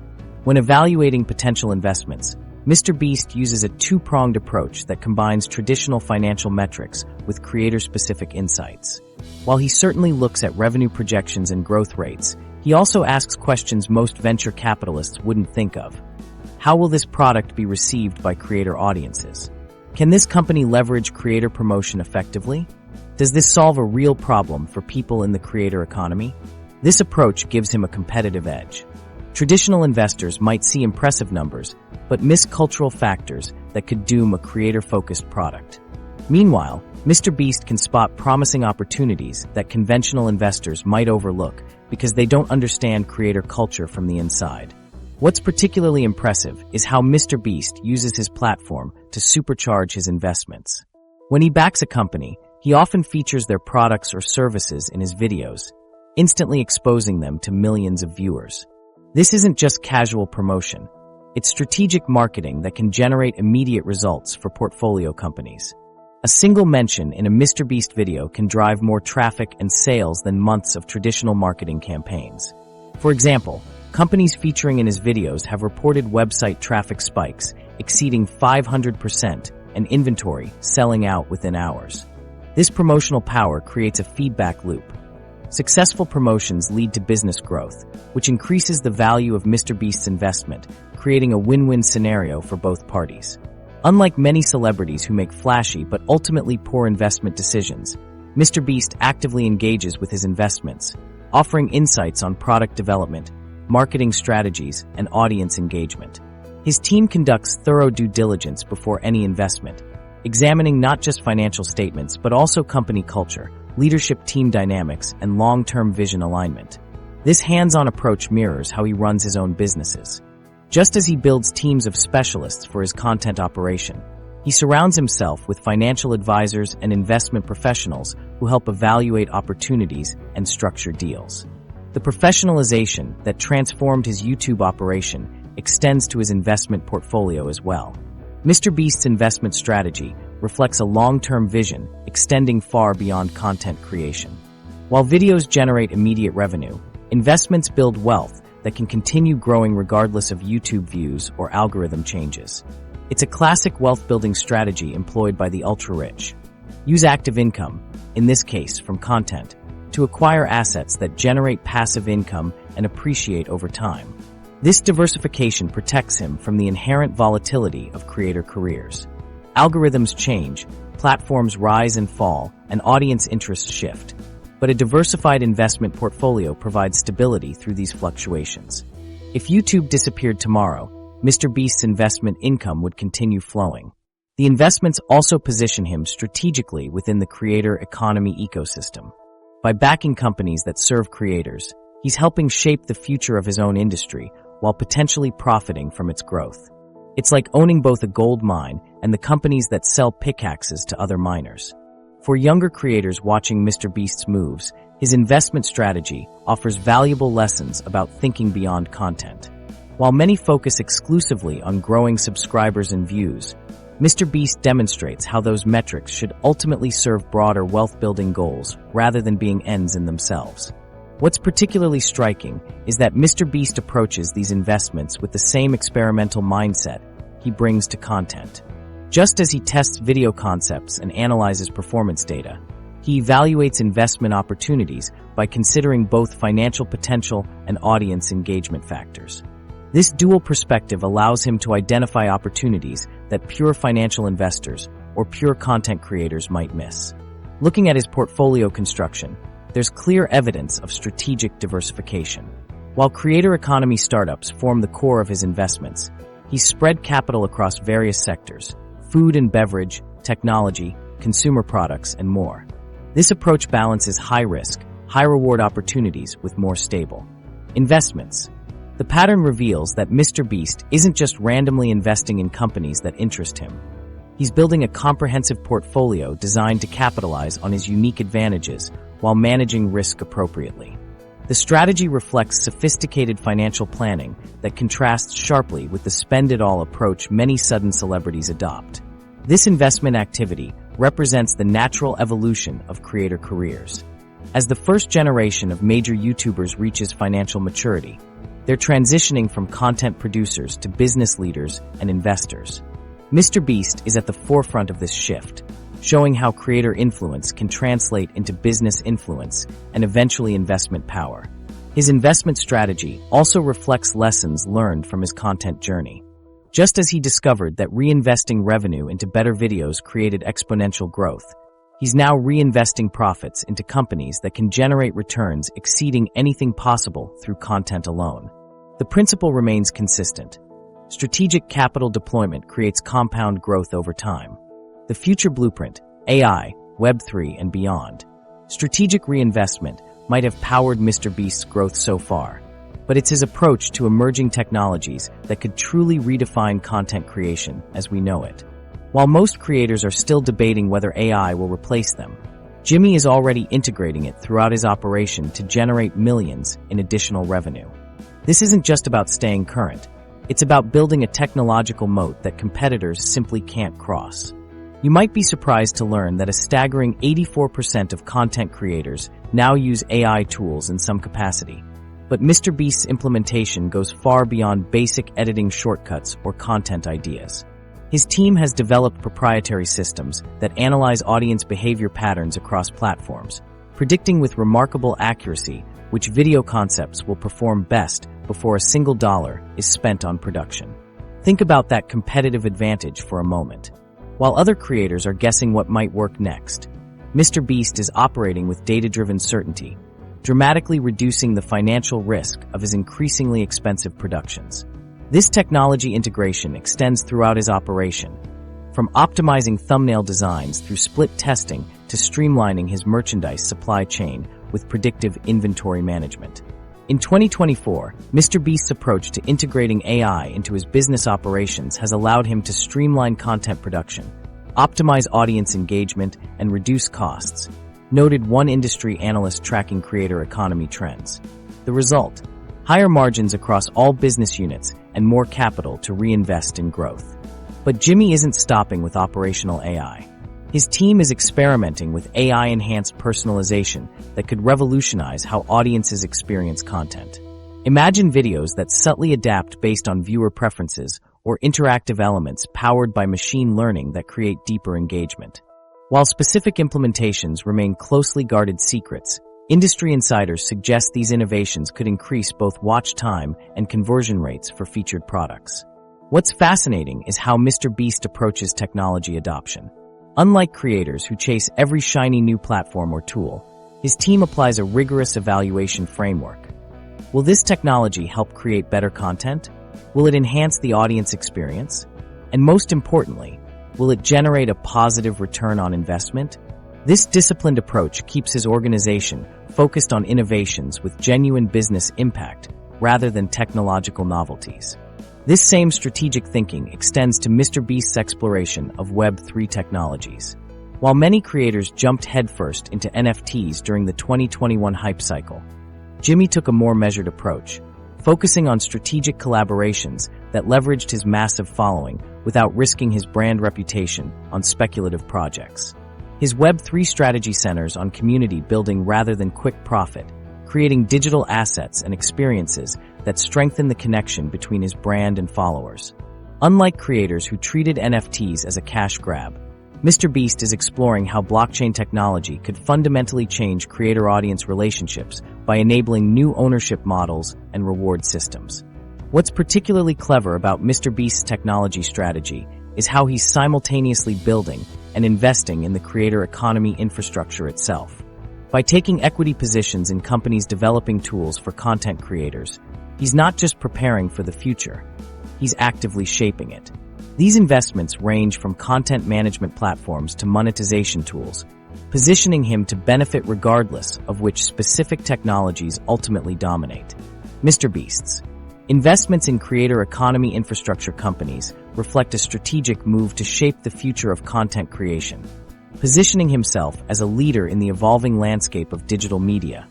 When evaluating potential investments, MrBeast uses a two-pronged approach that combines traditional financial metrics with creator-specific insights. While he certainly looks at revenue projections and growth rates, he also asks questions most venture capitalists wouldn't think of. How will this product be received by creator audiences? Can this company leverage creator promotion effectively? Does this solve a real problem for people in the creator economy? This approach gives him a competitive edge. Traditional investors might see impressive numbers, but miss cultural factors that could doom a creator-focused product. Meanwhile, MrBeast can spot promising opportunities that conventional investors might overlook because they don't understand creator culture from the inside. What's particularly impressive is how MrBeast uses his platform to supercharge his investments. When he backs a company, he often features their products or services in his videos, instantly exposing them to millions of viewers. This isn't just casual promotion. It's strategic marketing that can generate immediate results for portfolio companies. A single mention in a MrBeast video can drive more traffic and sales than months of traditional marketing campaigns. For example, companies featuring in his videos have reported website traffic spikes exceeding 500% and inventory selling out within hours. This promotional power creates a feedback loop. Successful promotions lead to business growth, which increases the value of MrBeast's investment, creating a win-win scenario for both parties. Unlike many celebrities who make flashy but ultimately poor investment decisions, MrBeast actively engages with his investments, offering insights on product development, marketing strategies, and audience engagement. His team conducts thorough due diligence before any investment, examining not just financial statements but also company culture, leadership team dynamics, and long-term vision alignment. This hands-on approach mirrors how he runs his own businesses. Just as he builds teams of specialists for his content operation, he surrounds himself with financial advisors and investment professionals who help evaluate opportunities and structure deals. The professionalization that transformed his YouTube operation extends to his investment portfolio as well. MrBeast's investment strategy reflects a long-term vision extending far beyond content creation. While videos generate immediate revenue, investments build wealth that can continue growing regardless of YouTube views or algorithm changes. It's a classic wealth-building strategy employed by the ultra-rich. Use active income, in this case from content, to acquire assets that generate passive income and appreciate over time. This diversification protects him from the inherent volatility of creator careers. Algorithms change, platforms rise and fall, and audience interests shift. But a diversified investment portfolio provides stability through these fluctuations. If YouTube disappeared tomorrow, MrBeast's investment income would continue flowing. The investments also position him strategically within the creator economy ecosystem. By backing companies that serve creators, he's helping shape the future of his own industry while potentially profiting from its growth. It's like owning both a gold mine and the companies that sell pickaxes to other miners. For younger creators watching MrBeast's moves, his investment strategy offers valuable lessons about thinking beyond content. While many focus exclusively on growing subscribers and views, MrBeast demonstrates how those metrics should ultimately serve broader wealth-building goals rather than being ends in themselves. What's particularly striking is that MrBeast approaches these investments with the same experimental mindset he brings to content. Just as he tests video concepts and analyzes performance data, he evaluates investment opportunities by considering both financial potential and audience engagement factors. This dual perspective allows him to identify opportunities that pure financial investors or pure content creators might miss. Looking at his portfolio construction, there's clear evidence of strategic diversification. While creator economy startups form the core of his investments, he's spread capital across various sectors: food and beverage, technology, consumer products, and more. This approach balances high-risk, high-reward opportunities with more stable investments. The pattern reveals that MrBeast isn't just randomly investing in companies that interest him. He's building a comprehensive portfolio designed to capitalize on his unique advantages while managing risk appropriately. The strategy reflects sophisticated financial planning that contrasts sharply with the spend-it-all approach many sudden celebrities adopt. This investment activity represents the natural evolution of creator careers. As the first generation of major YouTubers reaches financial maturity, they're transitioning from content producers to business leaders and investors. MrBeast is at the forefront of this shift, showing how creator influence can translate into business influence and eventually investment power. His investment strategy also reflects lessons learned from his content journey. Just as he discovered that reinvesting revenue into better videos created exponential growth, he's now reinvesting profits into companies that can generate returns exceeding anything possible through content alone. The principle remains consistent. Strategic capital deployment creates compound growth over time. The future blueprint, AI, Web3, and beyond. Strategic reinvestment might have powered MrBeast's growth so far, but it's his approach to emerging technologies that could truly redefine content creation as we know it. While most creators are still debating whether AI will replace them, Jimmy is already integrating it throughout his operation to generate millions in additional revenue. This isn't just about staying current. It's about building a technological moat that competitors simply can't cross. You might be surprised to learn that a staggering 84% of content creators now use AI tools in some capacity. But MrBeast's implementation goes far beyond basic editing shortcuts or content ideas. His team has developed proprietary systems that analyze audience behavior patterns across platforms, predicting with remarkable accuracy which video concepts will perform best before a single dollar is spent on production. Think about that competitive advantage for a moment. While other creators are guessing what might work next, MrBeast is operating with data-driven certainty, dramatically reducing the financial risk of his increasingly expensive productions. This technology integration extends throughout his operation, from optimizing thumbnail designs through split testing to streamlining his merchandise supply chain with predictive inventory management. In 2024, MrBeast's approach to integrating AI into his business operations has allowed him to streamline content production, optimize audience engagement, and reduce costs, noted one industry analyst tracking CreatorEconomy trends. The result: higher margins across all business units and more capital to reinvest in growth. But Jimmy isn't stopping with operational AI. His team is experimenting with AI-enhanced personalization that could revolutionize how audiences experience content. Imagine videos that subtly adapt based on viewer preferences or interactive elements powered by machine learning that create deeper engagement. While specific implementations remain closely guarded secrets, industry insiders suggest these innovations could increase both watch time and conversion rates for featured products. What's fascinating is how MrBeast approaches technology adoption. Unlike creators who chase every shiny new platform or tool, his team applies a rigorous evaluation framework. Will this technology help create better content? Will it enhance the audience experience? And most importantly, will it generate a positive return on investment? This disciplined approach keeps his organization focused on innovations with genuine business impact rather than technological novelties. This same strategic thinking extends to MrBeast's exploration of Web3 technologies. While many creators jumped headfirst into NFTs during the 2021 hype cycle, Jimmy took a more measured approach, focusing on strategic collaborations that leveraged his massive following without risking his brand reputation on speculative projects. His Web3 strategy centers on community building rather than quick profit, creating digital assets and experiences that strengthen the connection between his brand and followers. Unlike creators who treated NFTs as a cash grab, MrBeast is exploring how blockchain technology could fundamentally change creator-audience relationships by enabling new ownership models and reward systems. What's particularly clever about MrBeast's technology strategy is how he's simultaneously building and investing in the creator economy infrastructure itself. By taking equity positions in companies developing tools for content creators, he's not just preparing for the future, he's actively shaping it. These investments range from content management platforms to monetization tools, positioning him to benefit regardless of which specific technologies ultimately dominate. MrBeast's investments in creator economy infrastructure companies reflect a strategic move to shape the future of content creation, positioning himself as a leader in the evolving landscape of digital media,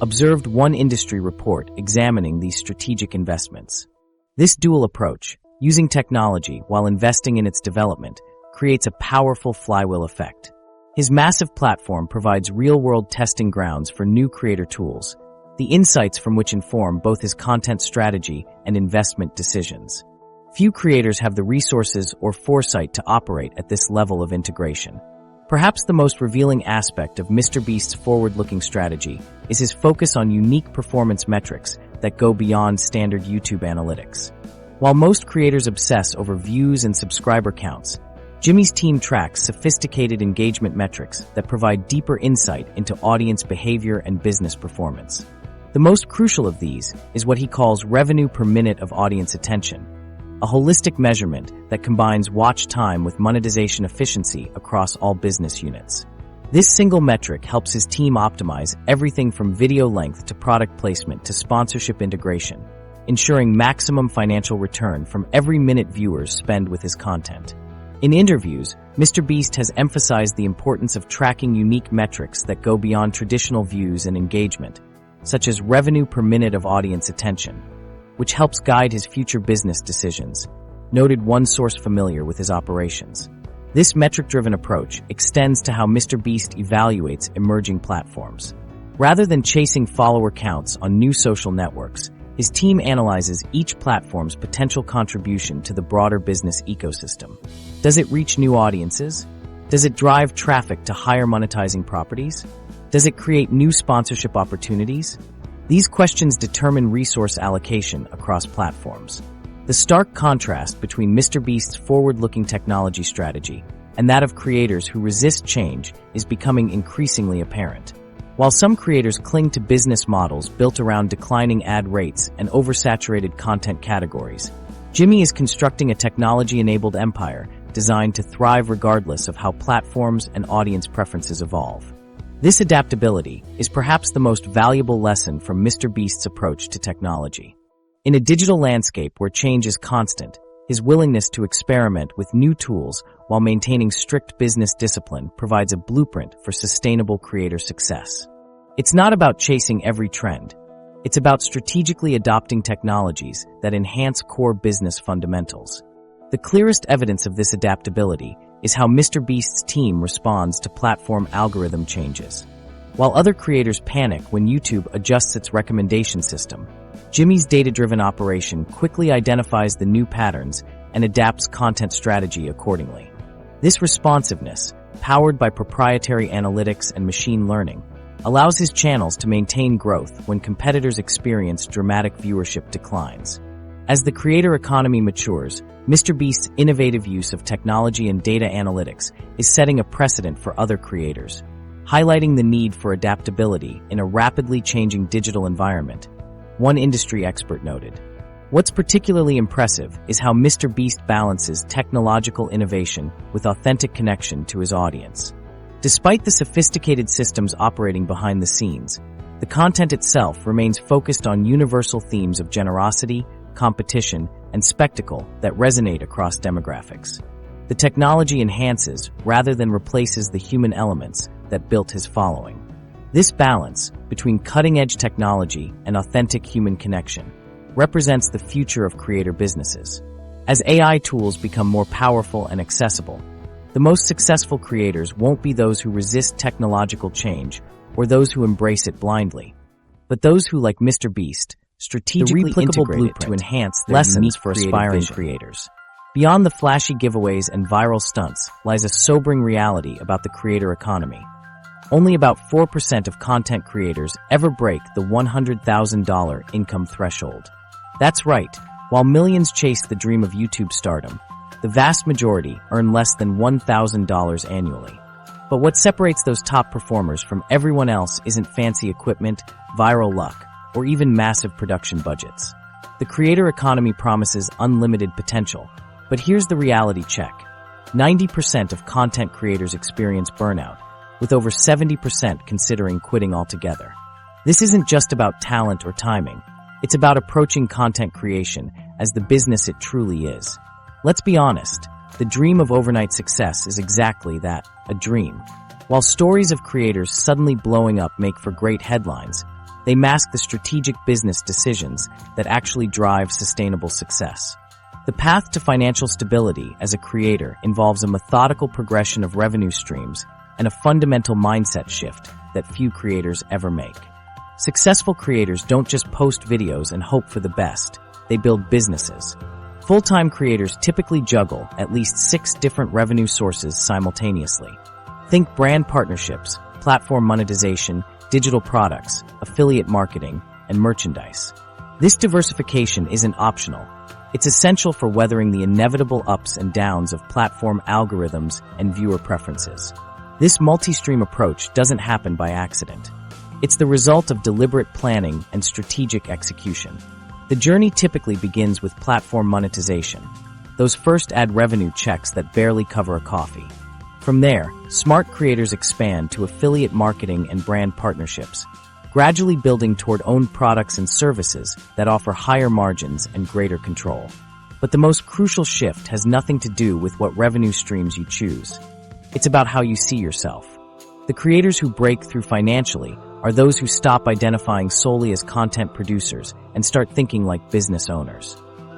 observed one industry report examining these strategic investments. This dual approach, using technology while investing in its development, creates a powerful flywheel effect. His massive platform provides real-world testing grounds for new creator tools, the insights from which inform both his content strategy and investment decisions. Few creators have the resources or foresight to operate at this level of integration. Perhaps the most revealing aspect of MrBeast's forward-looking strategy is his focus on unique performance metrics that go beyond standard YouTube analytics. While most creators obsess over views and subscriber counts, Jimmy's team tracks sophisticated engagement metrics that provide deeper insight into audience behavior and business performance. The most crucial of these is what he calls revenue per minute of audience attention, a holistic measurement that combines watch time with monetization efficiency across all business units. This single metric helps his team optimize everything from video length to product placement to sponsorship integration, ensuring maximum financial return from every minute viewers spend with his content. In interviews, MrBeast has emphasized the importance of tracking unique metrics that go beyond traditional views and engagement, such as revenue per minute of audience attention, which helps guide his future business decisions, noted one source familiar with his operations. This metric-driven approach extends to how MrBeast evaluates emerging platforms. Rather than chasing follower counts on new social networks, his team analyzes each platform's potential contribution to the broader business ecosystem. Does it reach new audiences? Does it drive traffic to higher monetizing properties? Does it create new sponsorship opportunities? These questions determine resource allocation across platforms. The stark contrast between MrBeast's forward-looking technology strategy and that of creators who resist change is becoming increasingly apparent. While some creators cling to business models built around declining ad rates and oversaturated content categories, Jimmy is constructing a technology-enabled empire designed to thrive regardless of how platforms and audience preferences evolve. This adaptability is perhaps the most valuable lesson from MrBeast's approach to technology. In a digital landscape where change is constant, his willingness to experiment with new tools while maintaining strict business discipline provides a blueprint for sustainable creator success. It's not about chasing every trend. It's about strategically adopting technologies that enhance core business fundamentals. The clearest evidence of this adaptability is how MrBeast's team responds to platform algorithm changes. While other creators panic when YouTube adjusts its recommendation system, Jimmy's data-driven operation quickly identifies the new patterns and adapts content strategy accordingly. This responsiveness, powered by proprietary analytics and machine learning, allows his channels to maintain growth when competitors experience dramatic viewership declines. As the creator economy matures, MrBeast's innovative use of technology and data analytics is setting a precedent for other creators, highlighting the need for adaptability in a rapidly changing digital environment. One industry expert noted, "What's particularly impressive is how MrBeast balances technological innovation with authentic connection to his audience." Despite the sophisticated systems operating behind the scenes, the content itself remains focused on universal themes of generosity, competition, and spectacle that resonate across demographics. The technology enhances rather than replaces the human elements that built his following. This balance between cutting-edge technology and authentic human connection represents the future of creator businesses. As AI tools become more powerful and accessible, the most successful creators won't be those who resist technological change or those who embrace it blindly, but those who, like MrBeast, strategically integrate it to enhance their lessons for aspiring creators. Beyond the flashy giveaways and viral stunts lies a sobering reality about the creator economy. Only about 4% of content creators ever break the $100,000 income threshold. That's right, while millions chase the dream of YouTube stardom, the vast majority earn less than $1,000 annually. But what separates those top performers from everyone else isn't fancy equipment, viral luck, or even massive production budgets. The creator economy promises unlimited potential, but here's the reality check. 90% of content creators experience burnout, with over 70% considering quitting altogether. This isn't just about talent or timing. It's about approaching content creation as the business it truly is. Let's be honest, the dream of overnight success is exactly that, a dream. While stories of creators suddenly blowing up make for great headlines, they mask the strategic business decisions that actually drive sustainable success. The path to financial stability as a creator involves a methodical progression of revenue streams and a fundamental mindset shift that few creators ever make. Successful creators don't just post videos and hope for the best, they build businesses. Full-time creators typically juggle at least 6 different revenue sources simultaneously. Think brand partnerships, platform monetization, digital products, affiliate marketing, and merchandise. This diversification isn't optional. It's essential for weathering the inevitable ups and downs of platform algorithms and viewer preferences. This multi-stream approach doesn't happen by accident. It's the result of deliberate planning and strategic execution. The journey typically begins with platform monetization, those first ad revenue checks that barely cover a coffee. From there, smart creators expand to affiliate marketing and brand partnerships, gradually building toward owned products and services that offer higher margins and greater control. But the most crucial shift has nothing to do with what revenue streams you choose. It's about how you see yourself. The creators who break through financially are those who stop identifying solely as content producers and start thinking like business owners.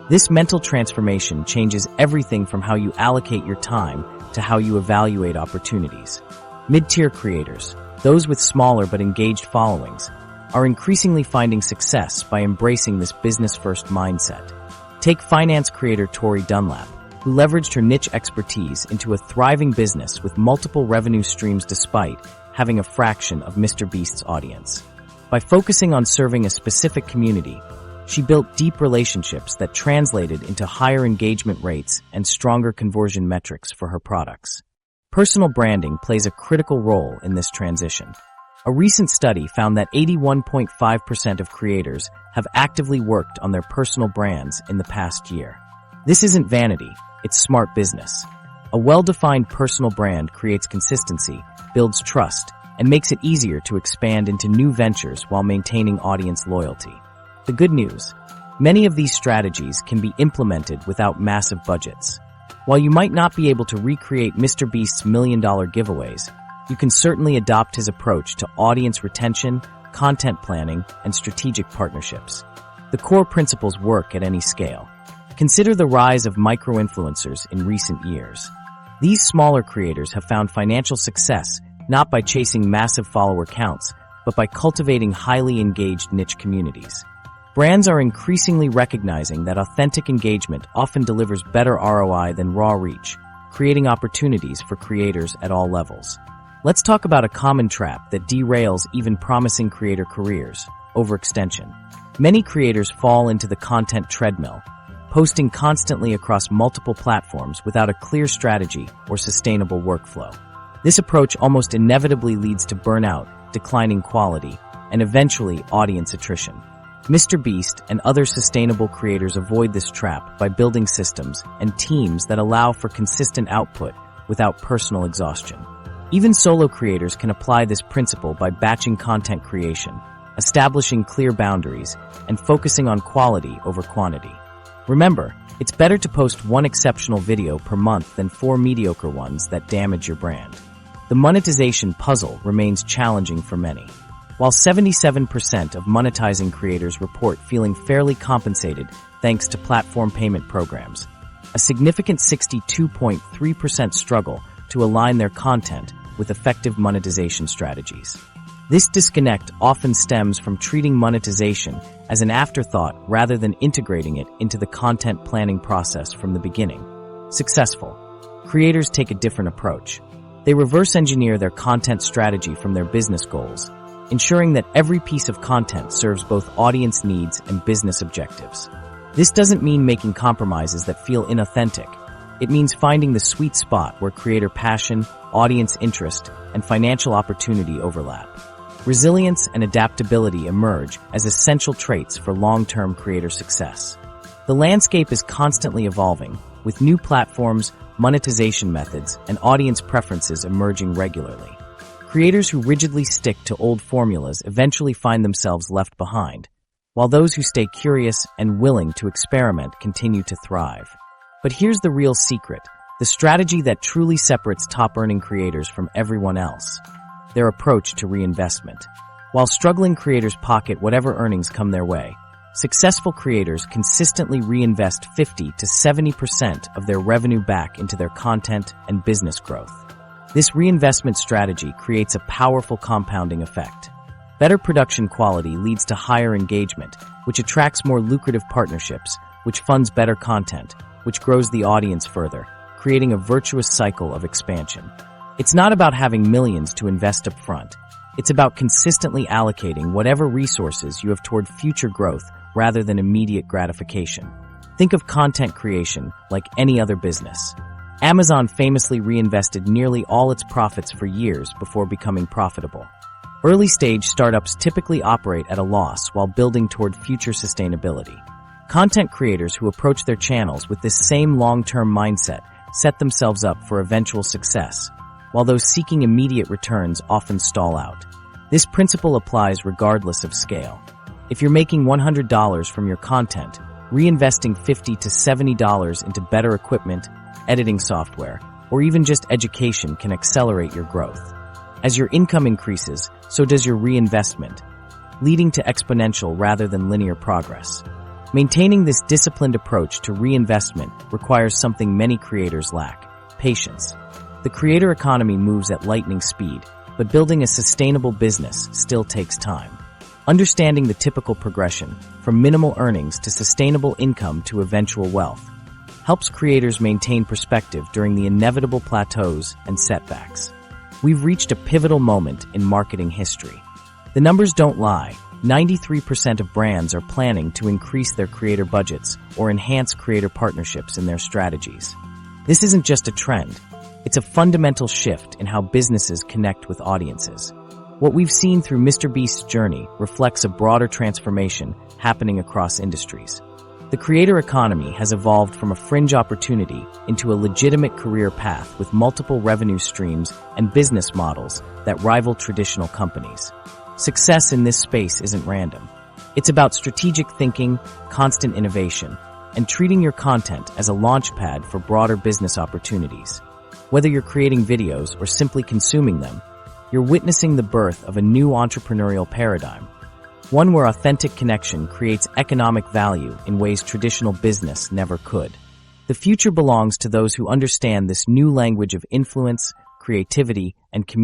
This mental transformation changes everything from how you allocate your time to how you evaluate opportunities. Mid-tier creators, those with smaller but engaged followings, are increasingly finding success by embracing this business-first mindset. Take finance creator Tori Dunlap, who leveraged her niche expertise into a thriving business with multiple revenue streams despite having a fraction of MrBeast's audience. By focusing on serving a specific community, she built deep relationships that translated into higher engagement rates and stronger conversion metrics for her products. Personal branding plays a critical role in this transition. A recent study found that 81.5% of creators have actively worked on their personal brands in the past year. This isn't vanity, it's smart business. A well-defined personal brand creates consistency, builds trust, and makes it easier to expand into new ventures while maintaining audience loyalty. The good news: many of these strategies can be implemented without massive budgets. While you might not be able to recreate MrBeast's million-dollar giveaways, you can certainly adopt his approach to audience retention, content planning, and strategic partnerships. The core principles work at any scale. Consider the rise of micro-influencers in recent years. These smaller creators have found financial success not by chasing massive follower counts, but by cultivating highly engaged niche communities. Brands are increasingly recognizing that authentic engagement often delivers better ROI than raw reach, creating opportunities for creators at all levels. Let's talk about a common trap that derails even promising creator careers: overextension. Many creators fall into the content treadmill, posting constantly across multiple platforms without a clear strategy or sustainable workflow. This approach almost inevitably leads to burnout, declining quality, and eventually audience attrition. MrBeast and other sustainable creators avoid this trap by building systems and teams that allow for consistent output without personal exhaustion. Even solo creators can apply this principle by batching content creation, establishing clear boundaries, and focusing on quality over quantity. Remember, it's better to post one exceptional video per month than 4 mediocre ones that damage your brand. The monetization puzzle remains challenging for many. While 77% of monetizing creators report feeling fairly compensated thanks to platform payment programs, a significant 62.3% struggle to align their content with effective monetization strategies. This disconnect often stems from treating monetization as an afterthought rather than integrating it into the content planning process from the beginning. Successful creators take a different approach. They reverse engineer their content strategy from their business goals, ensuring that every piece of content serves both audience needs and business objectives. This doesn't mean making compromises that feel inauthentic. It means finding the sweet spot where creator passion, audience interest, and financial opportunity overlap. Resilience and adaptability emerge as essential traits for long-term creator success. The landscape is constantly evolving, with new platforms, monetization methods, and audience preferences emerging regularly. Creators who rigidly stick to old formulas eventually find themselves left behind, while those who stay curious and willing to experiment continue to thrive. But here's the real secret, the strategy that truly separates top-earning creators from everyone else: their approach to reinvestment. While struggling creators pocket whatever earnings come their way, successful creators consistently reinvest 50 to 70% of their revenue back into their content and business growth. This reinvestment strategy creates a powerful compounding effect. Better production quality leads to higher engagement, which attracts more lucrative partnerships, which funds better content, which grows the audience further, creating a virtuous cycle of expansion. It's not about having millions to invest up front. It's about consistently allocating whatever resources you have toward future growth rather than immediate gratification. Think of content creation like any other business. Amazon famously reinvested nearly all its profits for years before becoming profitable. Early-stage startups typically operate at a loss while building toward future sustainability. Content creators who approach their channels with this same long-term mindset set themselves up for eventual success, while those seeking immediate returns often stall out. This principle applies regardless of scale. If you're making $100 from your content, reinvesting $50 to $70 into better equipment, editing software, or even just education can accelerate your growth. As your income increases, so does your reinvestment, leading to exponential rather than linear progress. Maintaining this disciplined approach to reinvestment requires something many creators lack: patience. The creator economy moves at lightning speed, but building a sustainable business still takes time. Understanding the typical progression, from minimal earnings to sustainable income to eventual wealth, helps creators maintain perspective during the inevitable plateaus and setbacks. We've reached a pivotal moment in marketing history. The numbers don't lie. 93% of brands are planning to increase their creator budgets or enhance creator partnerships in their strategies. This isn't just a trend. It's a fundamental shift in how businesses connect with audiences. What we've seen through MrBeast's journey reflects a broader transformation happening across industries. The creator economy has evolved from a fringe opportunity into a legitimate career path with multiple revenue streams and business models that rival traditional companies. Success in this space isn't random. It's about strategic thinking, constant innovation, and treating your content as a launchpad for broader business opportunities. Whether you're creating videos or simply consuming them, you're witnessing the birth of a new entrepreneurial paradigm, one where authentic connection creates economic value in ways traditional business never could. The future belongs to those who understand this new language of influence, creativity, and community.